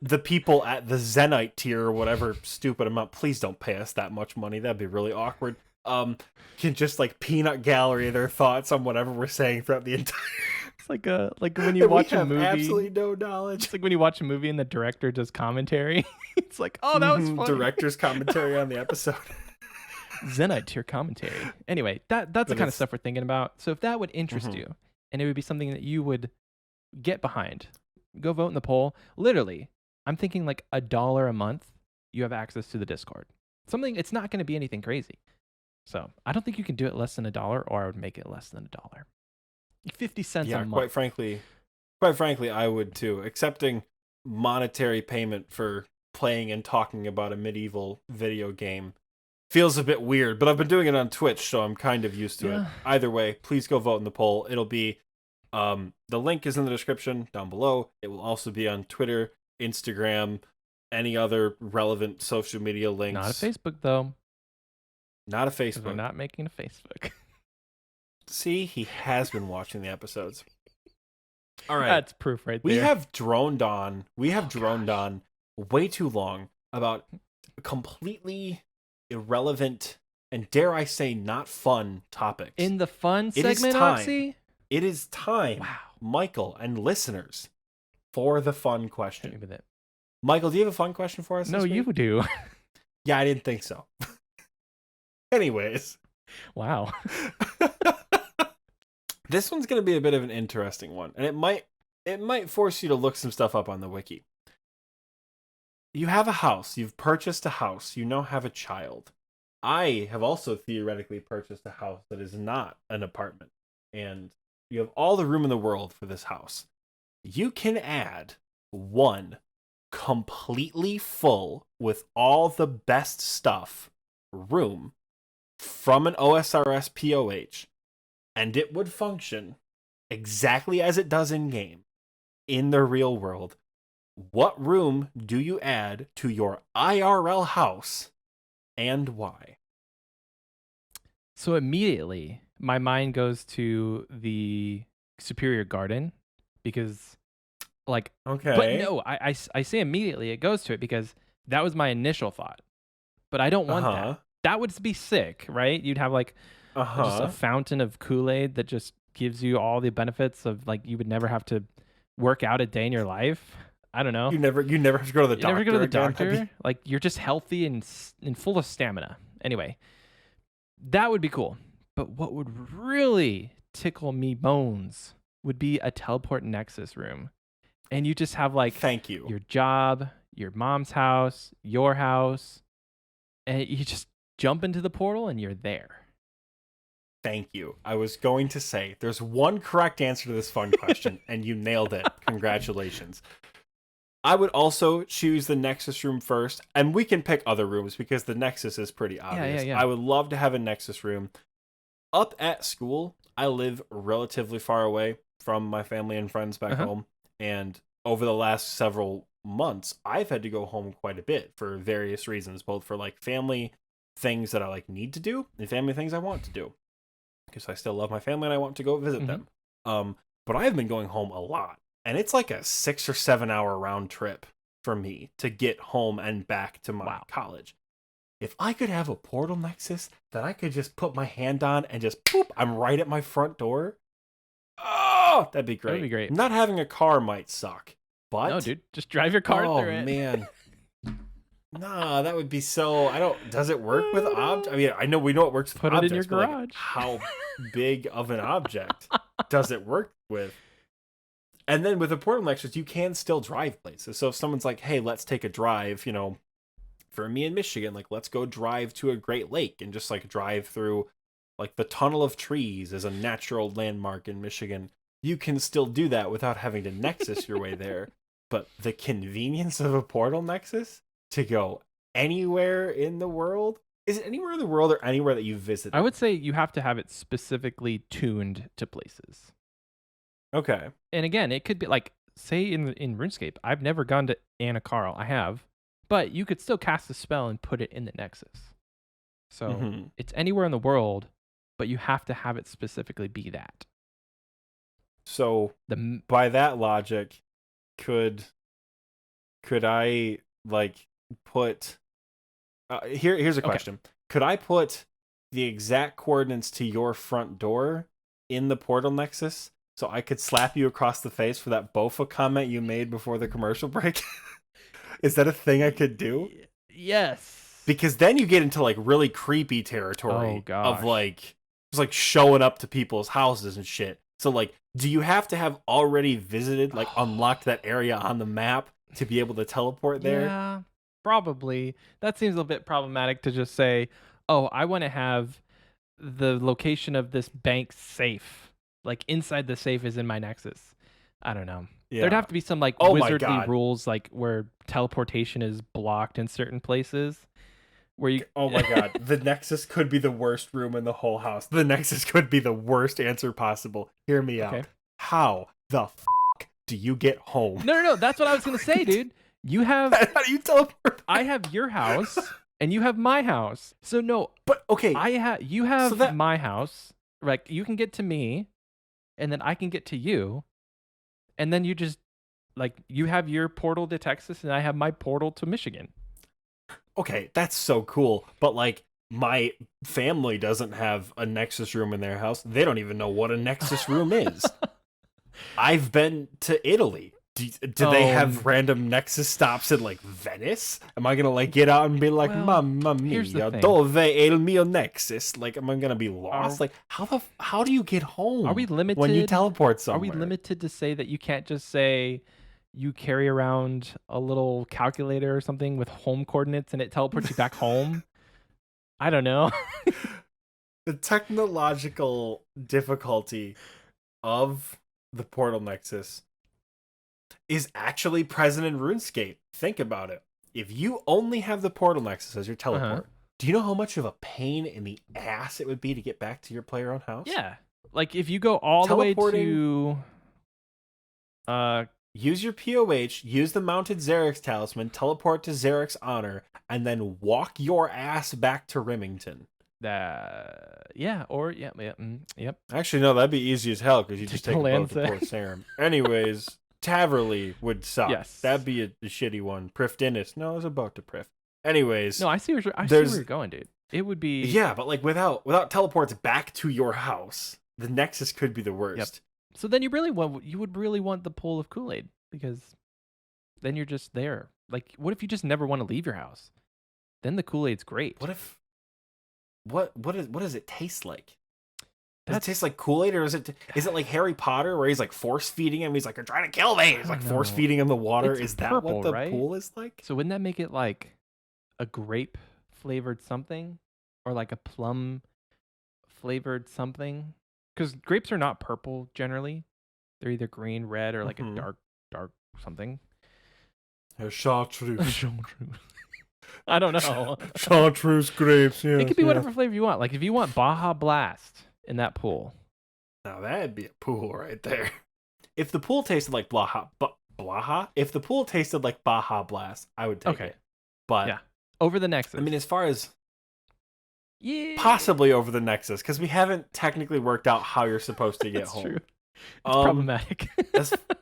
the people at the Zenite tier or whatever stupid amount, please don't pay us that much money. That'd be really awkward. Can just like peanut gallery their thoughts on whatever we're saying throughout the entire. It's like when you watch a movie. Absolutely no knowledge. It's like when you watch a movie and the director does commentary. It's like, oh, that was funny. Director's commentary on the episode. Zenite tier commentary. Anyway, that's the kind of stuff we're thinking about. So if that would interest you, and it would be something that you would get behind, go vote in the poll. Literally, I'm thinking like $1 a month, you have access to the Discord. It's not going to be anything crazy. So I don't think you can do it less than $1, or I would make it less than $1. 50 cents a month. Quite frankly, I would too. Accepting monetary payment for playing and talking about a medieval video game feels a bit weird, but I've been doing it on Twitch, so I'm kind of used to it. Either way, please go vote in the poll. It'll be the link is in the description down below. It will also be on Twitter, Instagram, any other relevant social media links. Not a Facebook though. Not a Facebook. We're not making a Facebook. See, he has been watching the episodes. All right. That's proof right there. We have droned on way too long about completely irrelevant and, dare I say, not fun topics. In the fun segment, Oxie? It is time, Michael and listeners, for the fun question. With it. Michael, do you have a fun question for us? No, you do. Yeah, I didn't think so. Anyways. Wow. This one's going to be a bit of an interesting one, and it might force you to look some stuff up on the wiki. You have a house. You've purchased a house. You now have a child. I have also theoretically purchased a house that is not an apartment, and you have all the room in the world for this house. You can add one completely full with all the best stuff room from an OSRS POH, and it would function exactly as it does in game in the real world. What room do you add to your IRL house, and why? So immediately my mind goes to the Superior Garden, because like, okay, but no, I say immediately it goes to it because that was my initial thought, but I don't want that. That would be sick, right? You'd have like just a fountain of Kool-Aid that just gives you all the benefits of, like, you would never have to work out a day in your life. I don't know. You never have to go to the doctor. Never go to the again? doctor. Like you're just healthy and full of stamina. Anyway, that would be cool. But what would really tickle me bones would be a teleport nexus room. And you just have like thank you. Your job, your mom's house, your house, and you just jump into the portal and you're there. Thank you. I was going to say there's one correct answer to this fun question, and you nailed it. Congratulations. I would also choose the Nexus room first, and we can pick other rooms because the Nexus is pretty obvious. Yeah. I would love to have a Nexus room. Up at school, I live relatively far away from my family and friends back home, and over the last several months, I've had to go home quite a bit for various reasons, both for like family things that I like need to do and family things I want to do. Because I still love my family and I want to go visit them. But I've been going home a lot. And it's like a 6 or 7 hour round trip for me to get home and back to my college. If I could have a portal nexus that I could just put my hand on and just boop, I'm right at my front door. Oh, that'd be great. That'd be great. Not having a car might suck. But no, dude, just drive your car through it. Oh, man. Nah, that would be so. Does it work with objects? I mean, I know we know it works with objects. Put it in your garage. Like, how big of an object does it work with? And then with a portal nexus, you can still drive places. So if someone's like, hey, let's take a drive, for me in Michigan, like, let's go drive to a Great Lake and just like drive through like the Tunnel of Trees as a natural landmark in Michigan. You can still do that without having to nexus your way there. But the convenience of a portal nexus to go anywhere in the world? Is it anywhere in the world or anywhere that you've visited? I would say you have to have it specifically tuned to places. Okay. And again, it could be like, say in RuneScape, I've never gone to Anna Carl. I have. But you could still cast a spell and put it in the Nexus. So it's anywhere in the world, but you have to have it specifically be that. So by that logic, could I like put here's a question. Could I put the exact coordinates to your front door in the portal nexus so I could slap you across the face for that Bofa comment you made before the commercial break? Is that a thing I could do? Yes. Because then you get into like really creepy territory of like just like showing up to people's houses and shit. So like, do you have to have already visited, like unlocked that area on the map to be able to teleport there? Yeah, probably. That seems a bit problematic to just say, oh, I want to have the location of this bank safe. Like inside the safe is in my Nexus. I don't know. Yeah. There'd have to be some like wizardly rules, like where teleportation is blocked in certain places. Where you... Oh my god, the Nexus could be the worst room in the whole house. The Nexus could be the worst answer possible. Hear me out. How the do you get home? No, that's what I was gonna say, dude. You have... How do you teleport? I have your house, and you have my house. So no, but okay, you have my house. Like you can get to me, and then I can get to you, and then you just like you have your portal to Texas, and I have my portal to Michigan. Okay, that's so cool. But like my family doesn't have a Nexus room in their house. They don't even know what a Nexus room is. I've been to Italy. Do they have random Nexus stops in like Venice? Am I gonna like get out and be like, "Mamma mia, dove è il mio Nexus"? Like, am I gonna be lost? Like, how do you get home? Are we limited when you teleport somewhere? Are we limited to say that you can't just say you carry around a little calculator or something with home coordinates and it teleports you back home? I don't know. The technological difficulty of the Portal Nexus is actually present in RuneScape. Think about it. If you only have the Portal Nexus as your teleport, do you know how much of a pain in the ass it would be to get back to your player-owned house? Yeah. Like if you go all the way to... use your POH, use the Mounted Xerix Talisman, teleport to Xerix Honor, and then walk your ass back to Remington. Yep. Actually, no, that'd be easy as hell because you just take a boat to Port Sarum. Anyways, Taverley would suck. Yes. That'd be a shitty one. Prifdinus. No, there's a boat to Prif. Anyways. No, I see where you're going, dude. It would be... Yeah, but like without teleports back to your house, the Nexus could be the worst. Yep. So then you would really want the pool of Kool-Aid because then you're just there. Like, what if you just never want to leave your house? Then the Kool-Aid's great. What does it taste like? Does it taste like Kool-Aid, or is it like Harry Potter where he's like force feeding him? He's like, "You're trying to kill me." He's like force feeding him the water. Is that purple, what the right? pool is like? So wouldn't that make it like a grape flavored something, or like a plum flavored something? Because grapes are not purple generally; they're either green, red, or like a dark something. Chartreuse. Chartreuse. I don't know. Chartreuse grapes. Yeah, it could be whatever flavor you want. Like if you want Baja Blast in that pool. Now that'd be a pool right there. If the pool tasted like if the pool tasted like Baja Blast, I would take it. But yeah, over the Nexus. I mean, as far as possibly over the Nexus, because we haven't technically worked out how you're supposed to get home. True. It's problematic.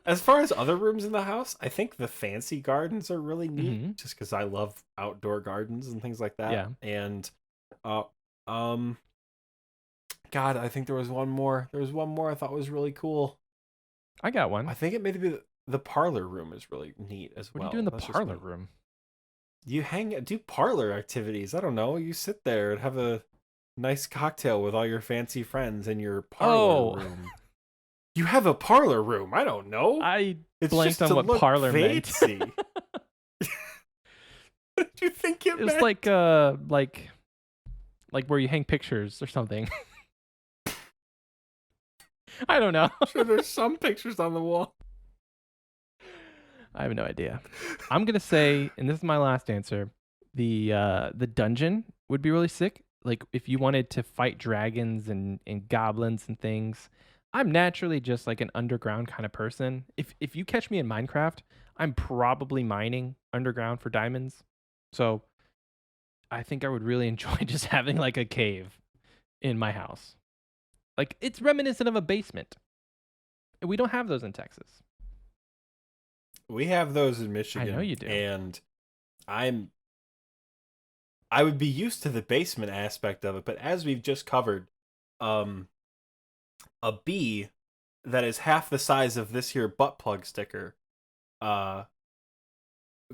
as far as other rooms in the house, I think the fancy gardens are really neat, just because I love outdoor gardens and things like that. Yeah. And God, I think there was one more. There was one more I thought was really cool. I got one. I think it may be the parlor room is really neat as well. What do you do in the parlor room? You do parlor activities. I don't know. You sit there and have a nice cocktail with all your fancy friends in your parlor room. You have a parlor room. I don't know. It's blanked on what parlor fancy. Meant. What did you think it meant? It's like where you hang pictures or something. I don't know. Sure, there's some pictures on the wall. I have no idea. I'm gonna say, and this is my last answer, the dungeon would be really sick. Like if you wanted to fight dragons and goblins and things. I'm naturally just like an underground kind of person. If you catch me in Minecraft, I'm probably mining underground for diamonds. So I think I would really enjoy just having like a cave in my house. Like it's reminiscent of a basement. We don't have those in Texas. We have those in Michigan. I know you do. And I would be used to the basement aspect of it, but as we've just covered, a bee that is half the size of this here butt plug sticker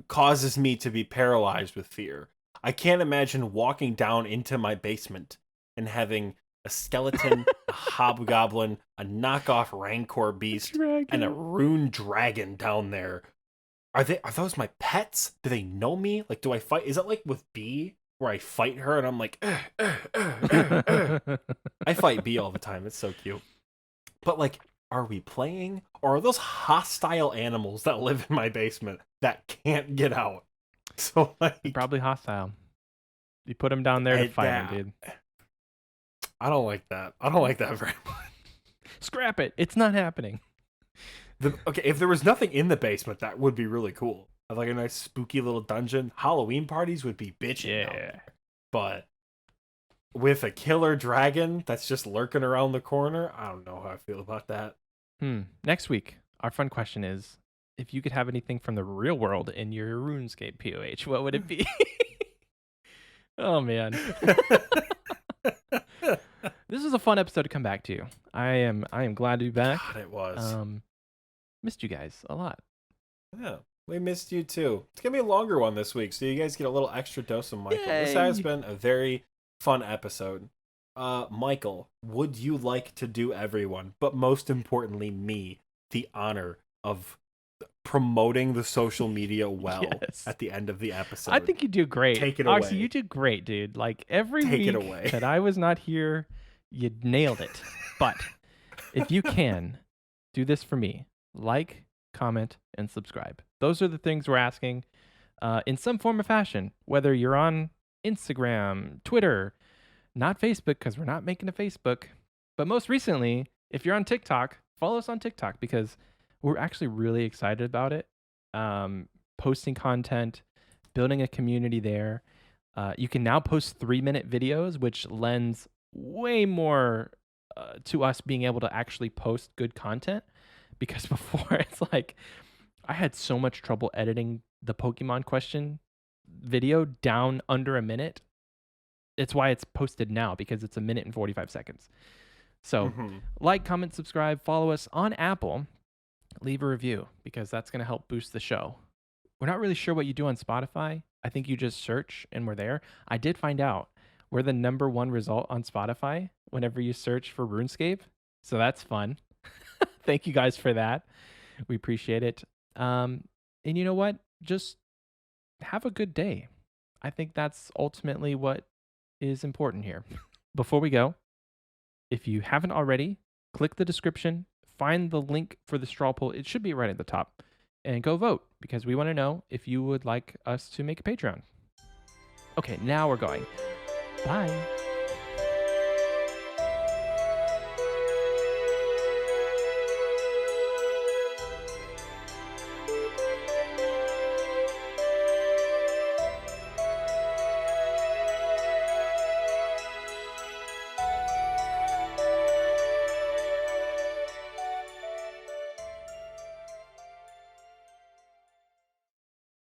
causes me to be paralyzed with fear. I can't imagine walking down into my basement and having a skeleton, a hobgoblin, a knockoff rancor beast, and a rune dragon down there. Are those my pets? Do they know me? Like, do I fight? Is it like with Bee, where I fight her and I'm like, I fight Bee all the time. It's so cute. But like, are we playing? Or are those hostile animals that live in my basement that can't get out? So like, they're probably hostile. You put them down there to fight them, dude. I don't like that. I don't like that very much. Scrap it. It's not happening. Okay, if there was nothing in the basement, that would be really cool. Like a nice spooky little dungeon. Halloween parties would be bitching. Yeah. But with a killer dragon that's just lurking around the corner, I don't know how I feel about that. Next week, our fun question is, if you could have anything from the real world in your RuneScape POH, what would it be? Oh, man. This is a fun episode to come back to. I am glad to be back. God, it was. Missed you guys a lot. Yeah, we missed you too. It's gonna be a longer one this week, so you guys get a little extra dose of Michael. Yay. This has been a very fun episode. Michael, would you like to do everyone, but most importantly me, the honor of promoting the social media well at the end of the episode? I think you do great. Take it away. Oxie, you do great, dude. Like every week that I was not here, you nailed it. But if you can, do this for me. Like, comment, and subscribe. Those are the things we're asking in some form or fashion, whether you're on Instagram, Twitter, not Facebook, because we're not making a Facebook. But most recently, if you're on TikTok, follow us on TikTok because we're actually really excited about it. Posting content, building a community there. You can now post 3-minute videos, which lends way more to us being able to actually post good content. Because before, it's like I had so much trouble editing the Pokemon question video down under a minute. It's why it's posted now, because it's 1 minute and 45 seconds. So like, comment, subscribe, follow us on Apple. Leave a review because that's going to help boost the show. We're not really sure what you do on Spotify. I think you just search and we're there. I did find out we're the #1 result on Spotify whenever you search for RuneScape. So that's fun. Thank you guys for that. We appreciate it. And you know what? Just have a good day. I think that's ultimately what is important here. Before we go, if you haven't already, click the description, find the link for the straw poll. It should be right at the top. And go vote, because we want to know if you would like us to make a Patreon. Okay, now we're going. Bye.